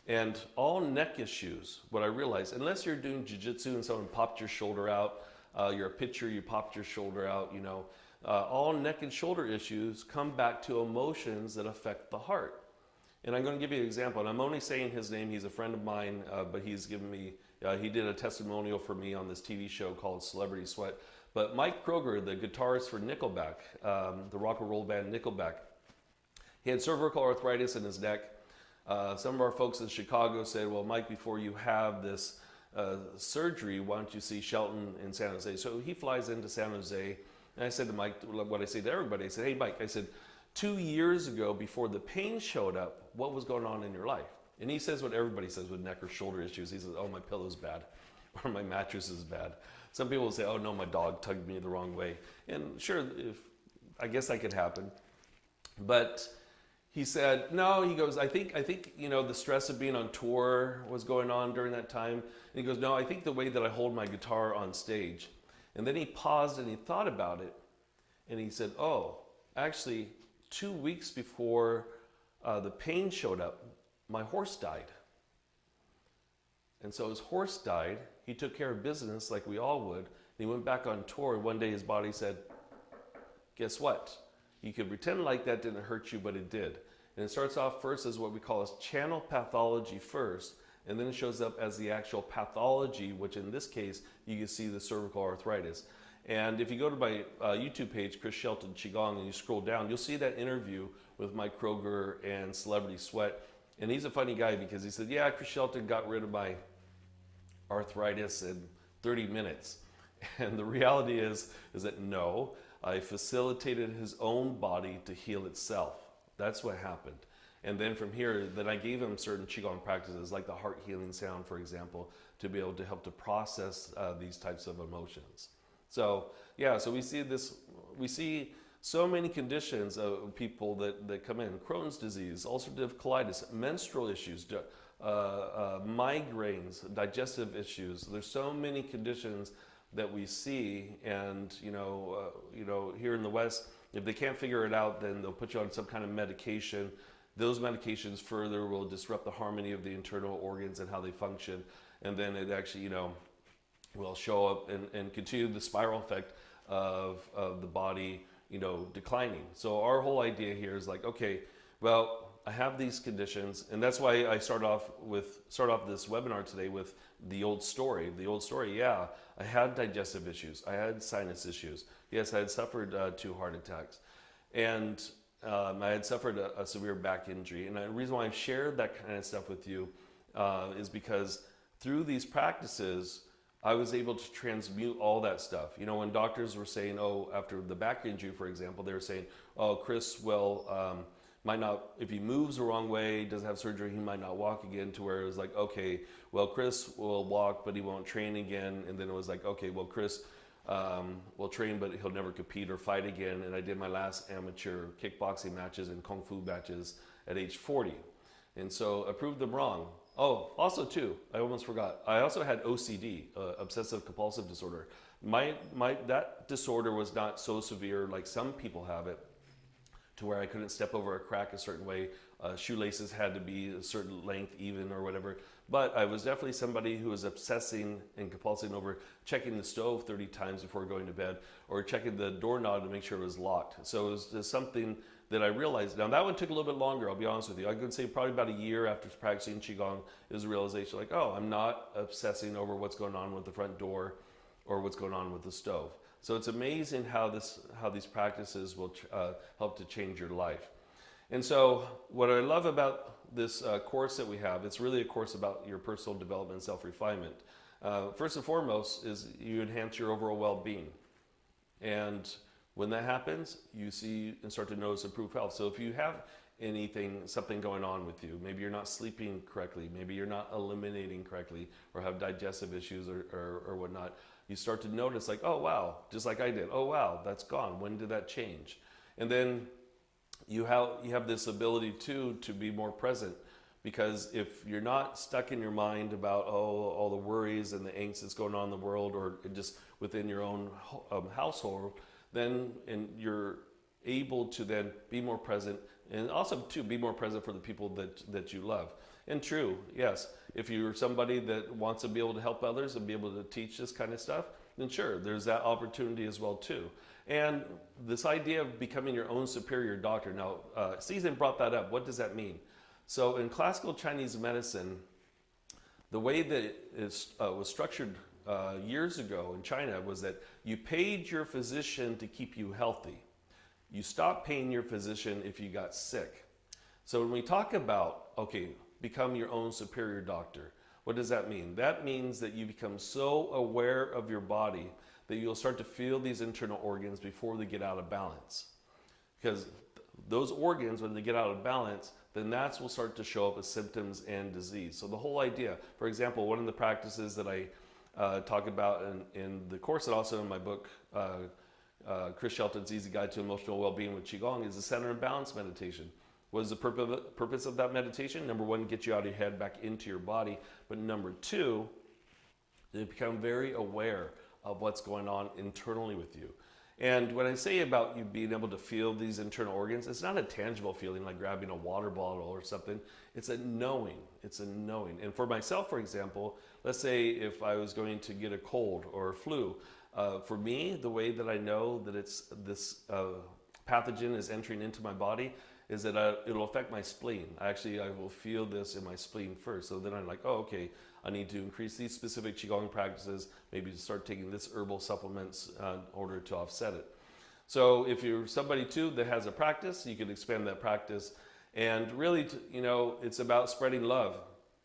B: And all neck issues, what I realized, unless you're doing jiu-jitsu and someone popped your shoulder out, you're a pitcher, you popped your shoulder out, all neck and shoulder issues come back to emotions that affect the heart. And I'm going to give you an example, and I'm only saying his name. He's a friend of mine, but he's given me, he did a testimonial for me on this TV show called Celebrity Sweat. But Mike Kroger, the guitarist for Nickelback, the rock and roll band Nickelback, he had cervical arthritis in his neck. Some of our folks in Chicago said, well, Mike, before you have this surgery, why don't you see Shelton in San Jose? So he flies into San Jose, and I said to Mike, what I say to everybody, I said, hey, Mike, I said, 2 years ago, before the pain showed up, what was going on in your life? And he says what everybody says with neck or shoulder issues. He says, oh, my pillow's bad, or my mattress is bad. Some people will say, oh, no, my dog tugged me the wrong way. And sure, I guess that could happen. But he said, no, he goes, I think, the stress of being on tour was going on during that time. And he goes, no, I think the way that I hold my guitar on stage. And then he paused and he thought about it. And he said, oh, actually, 2 weeks before the pain showed up, my horse died. And so his horse died. He took care of business like we all would. And he went back on tour. And one day his body said, guess what? You could pretend like that didn't hurt you, but it did. And it starts off first as what we call as channel pathology first, and then it shows up as the actual pathology, which in this case, you can see the cervical arthritis. And if you go to my YouTube page, Chris Shelton Qigong, and you scroll down, you'll see that interview with Mike Kroger and Celebrity Sweat. And he's a funny guy because he said, yeah, Chris Shelton got rid of my arthritis in 30 minutes. And the reality is that no, I facilitated his own body to heal itself. That's what happened. And then from here, then I gave him certain Qigong practices, like the heart healing sound, for example, to be able to help to process these types of emotions. So yeah, so we see so many conditions of people that come in: Crohn's disease, ulcerative colitis, menstrual issues, migraines, digestive issues. There's so many conditions that we see, and here in the West, if they can't figure it out, then they'll put you on some kind of medication. Those medications further will disrupt the harmony of the internal organs and how they function, and then it actually will show up and continue the spiral effect of the body declining. So our whole idea here is like, okay, well, I have these conditions, and that's why I start off this webinar today with the old story. The old story, yeah, I had digestive issues, I had sinus issues. Yes, I had suffered 2 heart attacks, and I had suffered a severe back injury. And the reason why I've shared that kind of stuff with you is because through these practices, I was able to transmute all that stuff. You know, when doctors were saying, oh, after the back injury, for example, they were saying, oh, Chris will, might not, if he moves the wrong way, doesn't have surgery, he might not walk again, to where it was like, okay, well, Chris will walk, but he won't train again. And then it was like, okay, well, Chris will train, but he'll never compete or fight again. And I did my last amateur kickboxing matches and kung fu matches at age 40. And so I proved them wrong. Oh, also too, I almost forgot. I also had OCD, obsessive compulsive disorder. That disorder was not so severe like some people have it, to where I couldn't step over a crack a certain way. Shoelaces had to be a certain length even or whatever. But I was definitely somebody who was obsessing and compulsing over checking the stove 30 times before going to bed, or checking the doorknob to make sure it was locked. So it was just something that I realized. Now that one took a little bit longer, I'll be honest with you. I could say probably about a year after practicing Qigong is a realization like, oh, I'm not obsessing over what's going on with the front door or what's going on with the stove. So it's amazing how these practices will help to change your life. And so what I love about this course that we have, it's really a course about your personal development and self-refinement. First and foremost is you enhance your overall well-being. And when that happens, you see and start to notice improved health. So if you have something going on with you, maybe you're not sleeping correctly, maybe you're not eliminating correctly, or have digestive issues or whatnot, you start to notice like, oh wow, just like I did, oh wow, that's gone. When did that change? And then you have this ability to be more present, because if you're not stuck in your mind about all the worries and the angst that's going on in the world, or just within your own household, then you're able to then be more present, and also to be more present for the people that you love. And true, yes, if you're somebody that wants to be able to help others and be able to teach this kind of stuff, then sure, there's that opportunity as well too. And this idea of becoming your own superior doctor. Now, Susan brought that up. What does that mean? So in classical Chinese medicine, the way that it was structured years ago in China was that you paid your physician to keep you healthy. You stopped paying your physician if you got sick. So when we talk about, okay, become your own superior doctor, what does that mean? That means that you become so aware of your body that you'll start to feel these internal organs before they get out of balance. Because those organs, when they get out of balance, then that's will start to show up as symptoms and disease. So the whole idea, for example, one of the practices that I talk about in the course and also in my book, Chris Shelton's Easy Guide to Emotional Wellbeing with Qigong, is the center and balance meditation. What is the purpose of that meditation? Number one, get you out of your head back into your body. But number two, to become very aware of what's going on internally with you. And when I say about you being able to feel these internal organs, it's not a tangible feeling like grabbing a water bottle or something. It's a knowing. It's a knowing. And for myself, for example, let's say if I was going to get a cold or a flu, for me, the way that I know that this pathogen is entering into my body is that it'll affect my spleen. I will feel this in my spleen first. So then I'm like, oh, okay, I need to increase these specific Qigong practices, maybe to start taking this herbal supplements in order to offset it. So if you're somebody too that has a practice, you can expand that practice. And really, it's about spreading love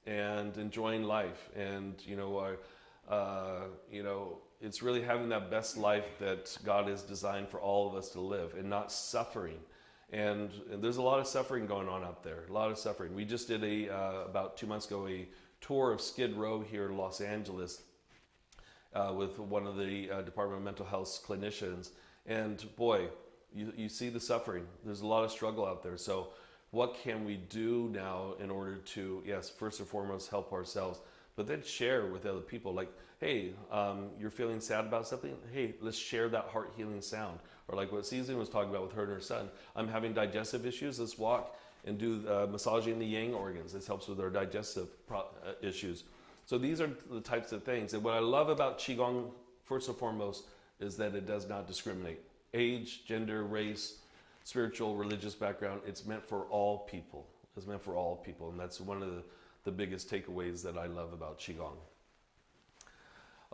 B: and enjoying life. And, it's really having that best life that God has designed for all of us to live, and not suffering. And there's a lot of suffering going on out there, a lot of suffering. We just did about 2 months ago, a tour of Skid Row here in Los Angeles with one of the Department of Mental Health clinicians. And boy, you see the suffering. There's a lot of struggle out there. So what can we do now in order to, yes, first and foremost, help ourselves, but then share with other people? Like, hey, you're feeling sad about something? Hey, let's share that heart healing sound. Or like what Susan was talking about with her and her son. I'm having digestive issues. Let's walk and do massaging the yang organs. This helps with our digestive issues. So these are the types of things. And what I love about Qigong, first and foremost, is that it does not discriminate. Age, gender, race, spiritual, religious background. It's meant for all people. It's meant for all people. And that's one of the biggest takeaways that I love about Qigong.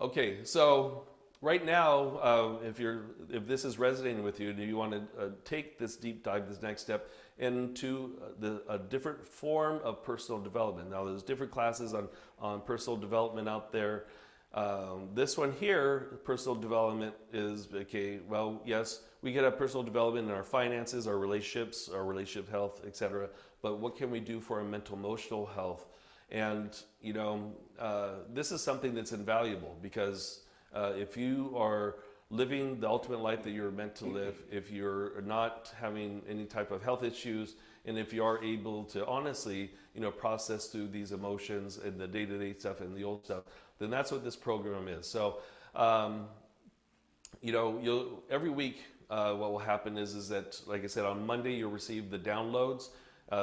B: Okay, so right now, if this is resonating with you and you want to take this deep dive, this next step into a different form of personal development. Now, there's different classes on personal development out there. This one here, personal development is, okay, well, yes, we get a personal development in our finances, our relationships, our relationship health, etc. But what can we do for our mental, emotional health? And, this is something that's invaluable because if you are living the ultimate life that you're meant to live, if you're not having any type of health issues, and if you are able to honestly, process through these emotions and the day-to-day stuff and the old stuff, then that's what this program is. So, every week, what will happen is that, like I said, on Monday you'll receive the downloads.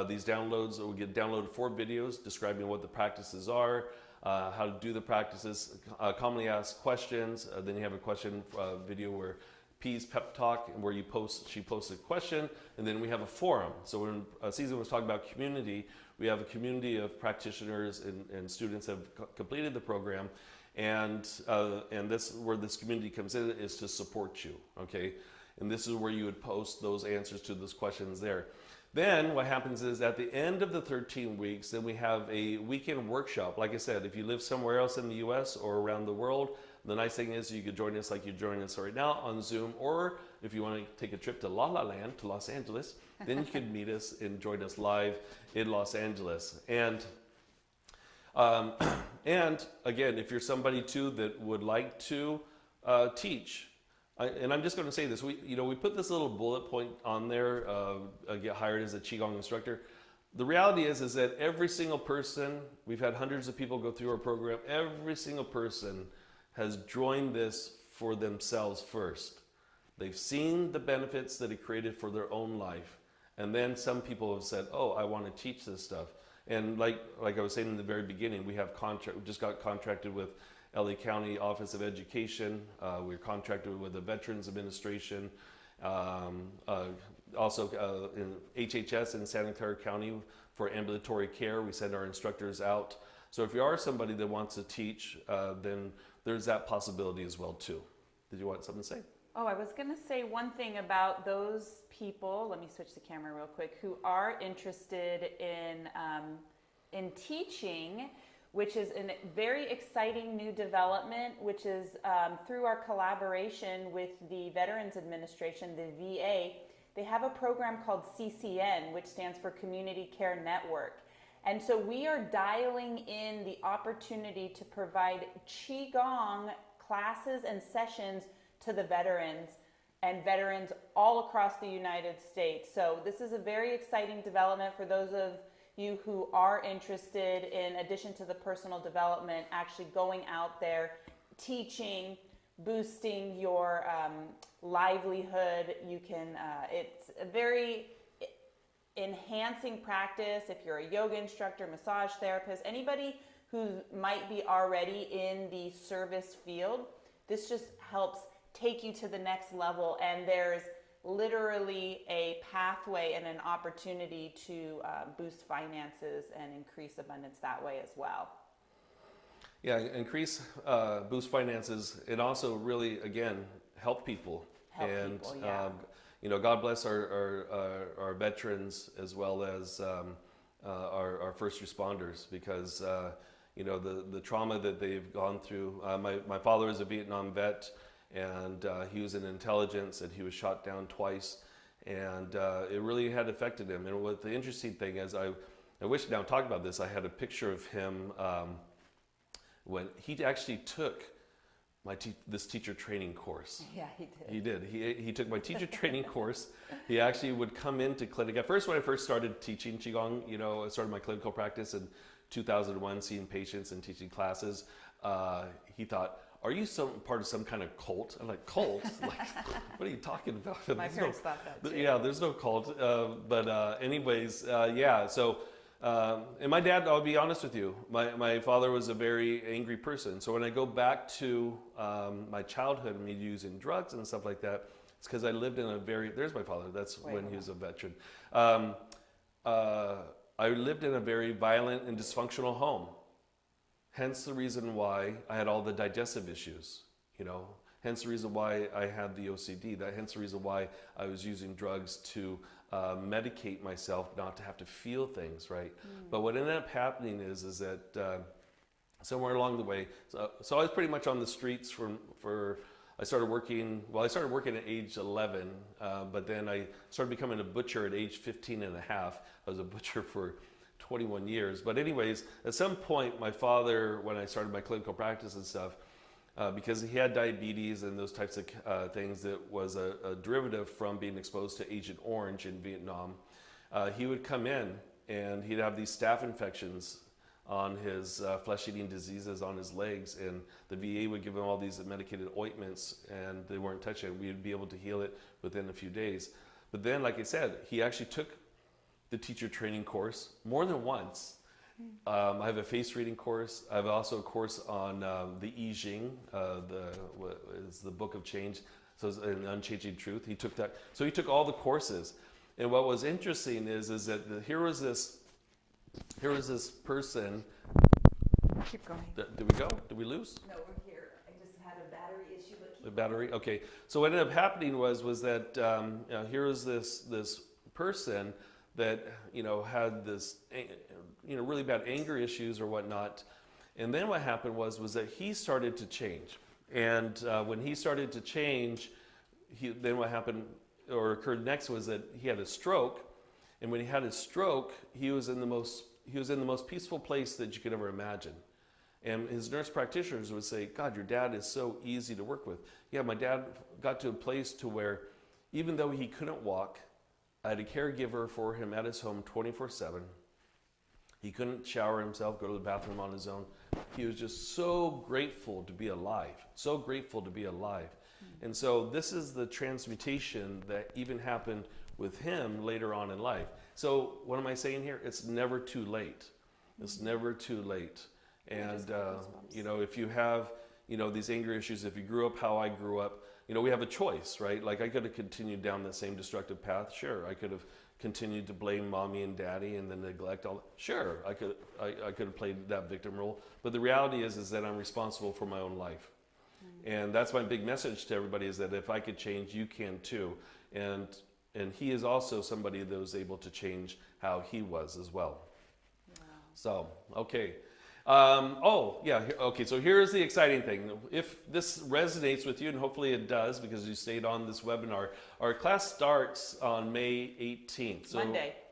B: These downloads will get downloaded 4 videos describing what the practices are, how to do the practices, commonly asked questions. Then you have a question video where P's Pep Talk, where she posts a question, and then we have a forum. So when Susan was talking about community, we have a community of practitioners and students that have completed the program, and this where this community comes in is to support you, okay? And this is where you would post those answers to those questions there. Then what happens is at the end of the 13 weeks, then we have a weekend workshop. Like I said, if you live somewhere else in the US or around the world, the nice thing is you could join us like you're joining us right now on Zoom, or if you want to take a trip to La La Land, to Los Angeles, then you could meet us and join us live in Los Angeles. And again, if you're somebody too that would like to teach, and I'm just going to say this, we put this little bullet point on there, get hired as a Qigong instructor. The reality is that every single person, we've had hundreds of people go through our program, every single person has joined this for themselves first. They've seen the benefits that it created for their own life. And then some people have said, oh, I want to teach this stuff. And like I was saying in the very beginning, we just got contracted with LA County Office of Education. We're contracted with the Veterans Administration. Also in HHS in Santa Clara County for ambulatory care. We send our instructors out. So if you are somebody that wants to teach, then there's that possibility as well too. Did you want something to say?
A: Oh, I was going to say one thing about those people, let me switch the camera real quick, who are interested in teaching, which is a very exciting new development, which is through our collaboration with the Veterans Administration, the VA. They have a program called CCN, which stands for Community Care Network. And so we are dialing in the opportunity to provide Qigong classes and sessions to the veterans and veterans all across the United States. So this is a very exciting development for those of you who are interested, in addition to the personal development, actually going out there, teaching, boosting your livelihood. You can, it's a very enhancing practice if you're a yoga instructor, massage therapist, anybody who might be already in the service field. This just helps take you to the next level, and there's literally a pathway and an opportunity to boost finances and increase abundance that way as well.
B: Yeah, boost finances, and also really, again, help people. God bless our veterans as well as our first responders, because the trauma that they've gone through. My father is a Vietnam vet, and he was in intelligence, and he was shot down twice, and it really had affected him. And what the interesting thing is, I wish now talking about this, I had a picture of him when he actually took this teacher training course.
A: Yeah, he did.
B: He took my teacher training course. He actually would come into clinic. At first, when I first started teaching Qigong, I started my clinical practice in 2001, seeing patients and teaching classes. He thought, are you part of some kind of cult? I'm like, cult? Like, what are you talking about?
A: My parents thought that too.
B: Yeah, there's no cult. Anyways, yeah. So, and my dad, I'll be honest with you, my father was a very angry person. So when I go back to my childhood, me using drugs and stuff like that, it's because I lived in there's my father, that's when he was a veteran. I lived in a very violent and dysfunctional home. Hence the reason why I had all the digestive issues, hence the reason why I had the OCD, hence the reason why I was using drugs to medicate myself not to have to feel things, right? But what ended up happening is that somewhere along the way. So I was pretty much on the streets I started working at age 11, but then I started becoming a butcher at age 15 and a half. I was a butcher for 21 years. But anyways, at some point, my father, when I started my clinical practice and stuff, because he had diabetes and those types of things, that was a derivative from being exposed to Agent Orange in Vietnam, he would come in and he'd have these staph infections on his flesh-eating diseases on his legs, and the VA would give him all these medicated ointments, and they weren't touching it. We'd be able to heal it within a few days. But then, like I said, he actually took the teacher training course more than once. I have a face reading course. I have also a course on the I Ching, is the Book of Change, so it's an unchanging truth. He took that. So he took all the courses. And what was interesting is that here was this person.
A: Keep going.
B: Did we go? Did we lose?
A: No, we're here. I just had a battery issue, but keep
B: The battery? Okay. So what ended up happening was that here was this person that, had this, really bad anger issues or whatnot. And then what happened was that he started to change. And when he started to change, then what happened or occurred next was that he had a stroke. And when he had his stroke, he was in the most peaceful place that you could ever imagine. And his nurse practitioners would say, "God, your dad is so easy to work with." Yeah, my dad got to a place to where even though he couldn't walk, I had a caregiver for him at his home 24/7. He couldn't shower himself, go to the bathroom on his own. He was just so grateful to be alive, so grateful to be alive. And so this is the transmutation that even happened with him later on in life. So what am I saying here? It's never too late. It's never too late. And if you have these anger issues, if you grew up how I grew up, we have a choice, right? Like I could have continued down the same destructive path. Sure, I could have continued to blame mommy and daddy and then neglect all. Sure, I could have played that victim role. But the reality is that I'm responsible for my own life. And that's my big message to everybody, is that if I could change, you can too. And he is also somebody that was able to change how he was as well. Wow. So, okay. So here's the exciting thing. If this resonates with you, and hopefully it does because you stayed on this webinar, our class starts on May 18th. So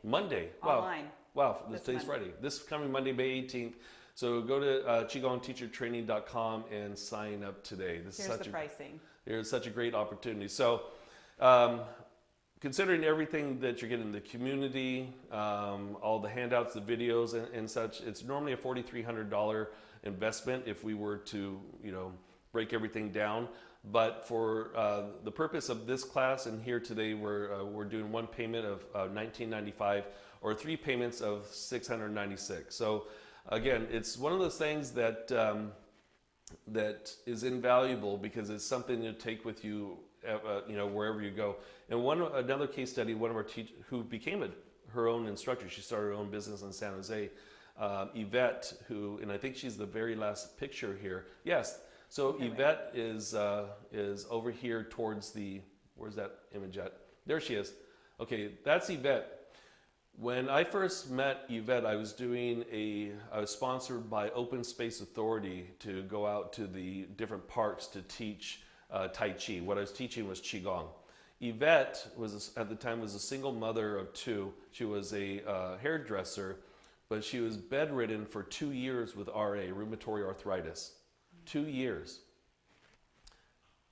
B: Monday.
A: Online.
B: Wow, today's Friday. This coming Monday, May 18th. So go to QigongTeacherTraining.com and sign up today.
A: Here's the pricing.
B: There's such a great opportunity. So considering everything that you're getting in the community, all the handouts, the videos and such, it's normally a $4,300 investment if we were to, break everything down. But for the purpose of this class and here today, we're doing one payment of $1,995 or 3 payments of $696. So again, it's one of those things that that is invaluable because it's something to take with you, wherever you go. And another case study, one of our teachers who became her own instructor, she started her own business in San Jose, Yvette, and I think she's the very last picture here. Yes. So Yvette is over here towards where's that image at? There she is. Okay, that's Yvette. When I first met Yvette, I was sponsored by Open Space Authority to go out to the different parks to teach Tai Chi. What I was teaching was Qigong. Yvette at the time was a single mother of 2. She was a hairdresser, but she was bedridden for 2 years with RA, rheumatoid arthritis. 2 years.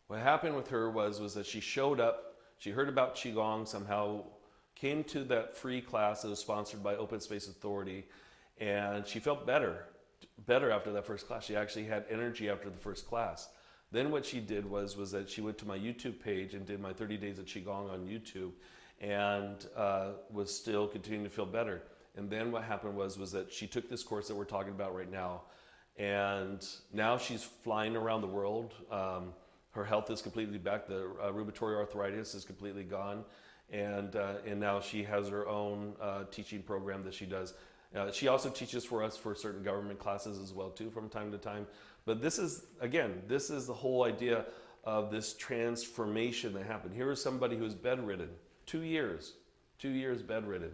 B: What happened with her was that she showed up, she heard about Qigong somehow, came to that free class that was sponsored by Open Space Authority, and she felt better after that first class. She actually had energy after the first class. Then what she did was that she went to my YouTube page and did my 30 Days of Qigong on YouTube, and was still continuing to feel better. And then what happened was that she took this course that we're talking about right now, and now she's flying around the world. Her health is completely back. The rheumatoid arthritis is completely gone. And now she has her own teaching program that she does. She also teaches for us for certain government classes as well too from time to time. But this is the whole idea of this transformation that happened. Here is somebody who's bedridden, 2 years bedridden.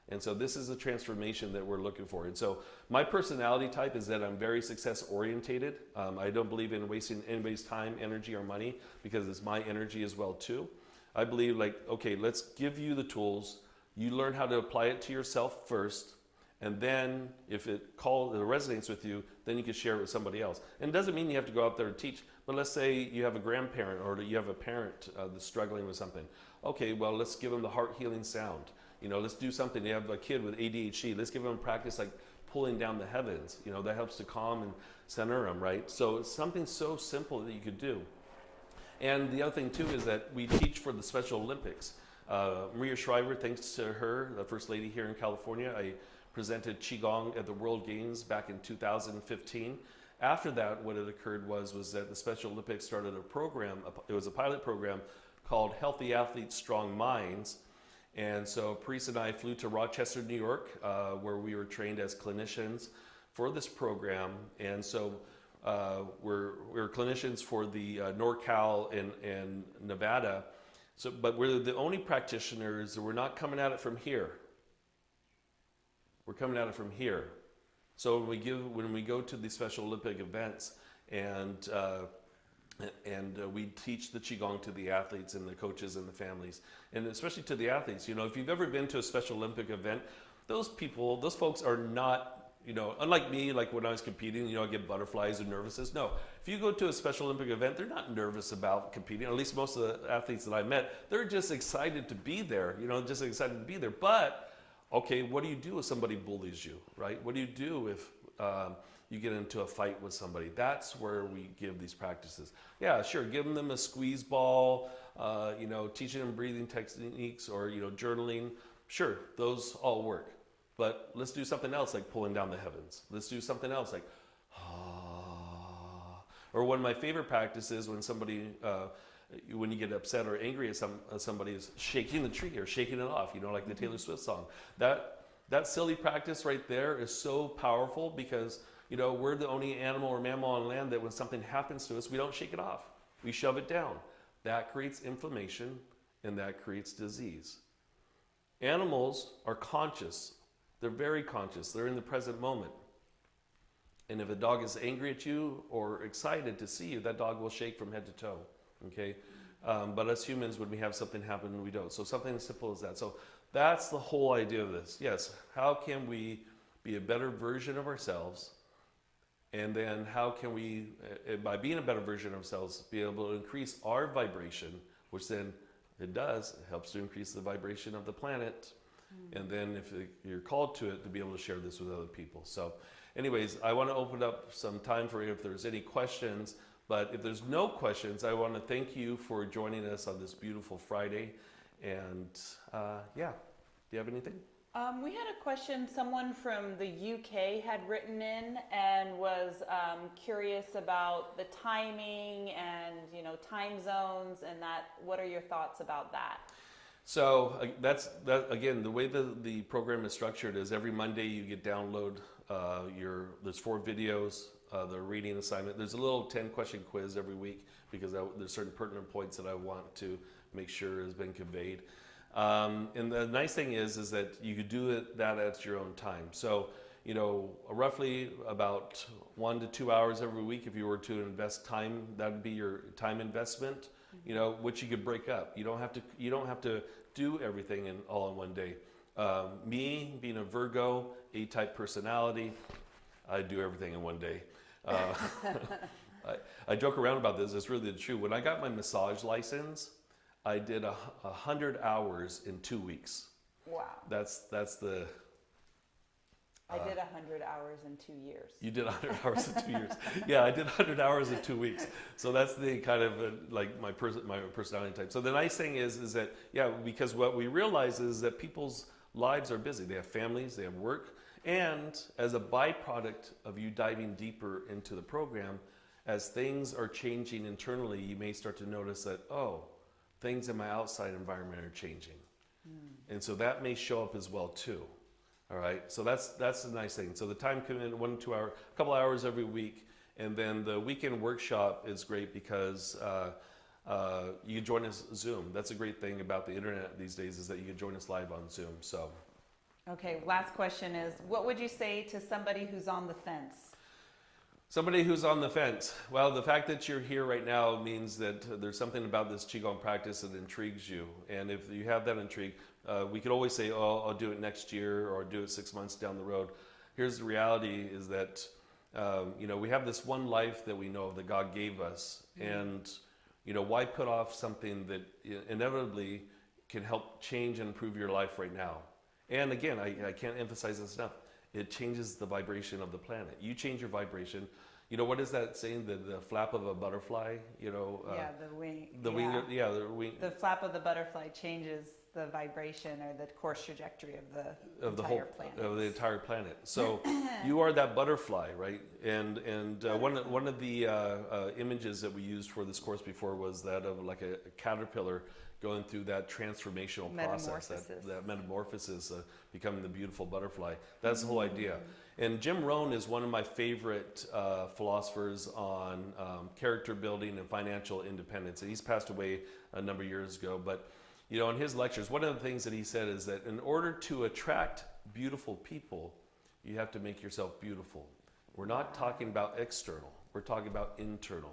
B: And so this is a transformation that we're looking for. And so my personality type is that I'm very success orientated. I don't believe in wasting anybody's time, energy, or money, because it's my energy as well too. I believe like, okay, let's give you the tools. You learn how to apply it to yourself first. And then if it resonates with you, then you can share it with somebody else. And it doesn't mean you have to go out there and teach, but let's say you have a grandparent or you have a parent that's struggling with something. Okay, well, let's give them the heart healing sound. You know, let's do something. You have a kid with ADHD. Let's give them practice like pulling down the heavens. You know, that helps to calm and center them, right? So it's something so simple that you could do. And the other thing too is that we teach for the Special Olympics. Maria Shriver, thanks to her, the First Lady here in California, I presented Qigong at the World Games back in 2015. After that, what had occurred was that the Special Olympics started a program, it was a pilot program called Healthy Athletes, Strong Minds. And so Parisa and I flew to Rochester, New York, where we were trained as clinicians for this program. And so we're clinicians for the NorCal and Nevada. So, but we're the only practitioners that we're not coming at it from here. We're coming at it from here. So when we go to the Special Olympic events and we teach the Qigong to the athletes and the coaches and the families, and especially to the athletes. You know, if you've ever been to a Special Olympic event, those folks are not, you know, unlike me, like when I was competing, you know, I get butterflies and nervousness. No, if you go to a Special Olympic event, they're not nervous about competing. At least most of the athletes that I met, they're just excited to be there, you know, just excited to be there. But, okay, what do you do if somebody bullies you, right? What do you do if you get into a fight with somebody? That's where we give these practices. Yeah, sure, giving them a squeeze ball, you know, teaching them breathing techniques or, you know, journaling. Sure, those all work. But let's do something else like pulling down the heavens. Let's do something else like, ah. Or one of my favorite practices when somebody, when you get upset or angry at somebody is shaking the tree or shaking it off, you know, like the Taylor Swift song. That silly practice right there is so powerful because, you know, we're the only animal or mammal on land that when something happens to us, we don't shake it off. We shove it down. That creates inflammation and that creates disease. Animals are conscious. They're very conscious. They're in the present moment. And if a dog is angry at you or excited to see you, that dog will shake from head to toe. Okay? But us humans, when we have something happen, we don't. So something as simple as that. So that's the whole idea of this. Yes, how can we be a better version of ourselves? And then how can we, by being a better version of ourselves, be able to increase our vibration, which then it helps to increase the vibration of the planet. And then if you're called to it, to be able to share this with other people. So anyways, I want to open up some time for if there's any questions. But if there's no questions, I want to thank you for joining us on this beautiful Friday. And yeah, do you have anything?
A: We had a question. Someone from the UK had written in and was curious about the timing and, you know, time zones and that. What are your thoughts about that?
B: So that again, the way the program is structured is every Monday you get download there's 4 videos, the reading assignment. There's a little 10-question quiz every week because there's certain pertinent points that I want to make sure has been conveyed. And the nice thing is that you could do that at your own time. So, you know, roughly about 1 to 2 hours every week. If you were to invest time, that would be your time investment. You know, which you could break up. You don't have to do everything all in one day. Me being a Virgo, A-type personality, I do everything in one day. I joke around about this. It's really true. When I got my massage license, I did 100 hours in 2 weeks.
A: Wow.
B: That's the.
A: I did 100 hours in 2 years.
B: You did 100 hours in 2 years. Yeah, I did 100 hours in 2 weeks. So that's the kind of like my personality type. So the nice thing is that, yeah, because what we realize is that people's lives are busy. They have families, they have work. And as a byproduct of you diving deeper into the program, as things are changing internally, you may start to notice that, oh, things in my outside environment are changing. And so that may show up as well too. All right, so that's the nice thing. So the time commitment, 1 to 2 hours, a couple hours every week, and then the weekend workshop is great because you can join us Zoom. That's a great thing about the internet these days is that you can join us live on Zoom. So
A: Okay, last question is, what would you say to somebody who's on the fence?
B: Somebody who's on the fence. Well, the fact that you're here right now means that there's something about this Qigong practice that intrigues you. And if you have that intrigue, we could always say, oh, I'll do it next year or do it 6 months down the road. Here's the reality is that, we have this one life that we know that God gave us. And, why put off something that inevitably can help change and improve your life right now? And again, I can't emphasize this enough. It changes the vibration of the planet. You change your vibration. What is that saying? The flap of a butterfly.
A: The wing.
B: The wing. Yeah, the wing.
A: The flap of the butterfly changes the vibration or the course trajectory of the entire planet.
B: Of the entire planet. So you are that butterfly, right? And one of the images that we used for this course before was that of like a caterpillar going through that transformational process, that metamorphosis, becoming the beautiful butterfly. That's the whole idea. And Jim Rohn is one of my favorite philosophers on character building and financial independence. And he's passed away a number of years ago. But, in his lectures, one of the things that he said is that in order to attract beautiful people, you have to make yourself beautiful. We're not talking about external. We're talking about internal.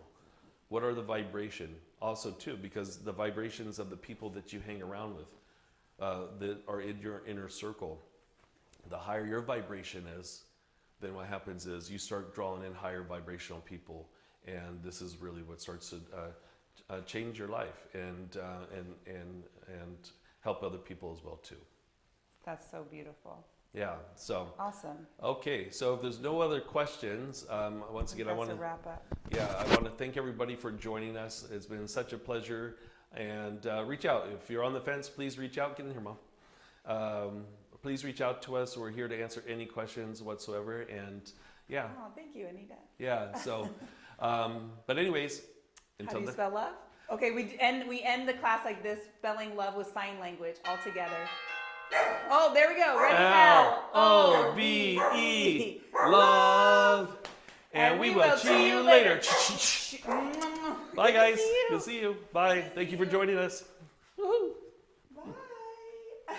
B: What are the vibration? Also, too, because the vibrations of the people that you hang around with that are in your inner circle, the higher your vibration is, then what happens is you start drawing in higher vibrational people, and this is really what starts to change your life and help other people as well, too.
A: That's so beautiful.
B: Yeah, so.
A: Awesome.
B: Okay, so if there's no other questions, once again, I want to
A: wrap up.
B: Yeah, I want to thank everybody for joining us. It's been such a pleasure. And reach out. If you're on the fence, please reach out. Get in here, Mom. Please reach out to us. We're here to answer any questions whatsoever. And yeah.
A: Oh, thank you, Anita.
B: Yeah, so, but anyways, until
A: How do you spell love? Okay, we end the class like this, spelling love with sign language all together. Oh, there we go. Ready?
B: L-O-V-E, love. And we will see you later. Bye, guys. Good to see you. Bye. Thank you for joining us. Woohoo.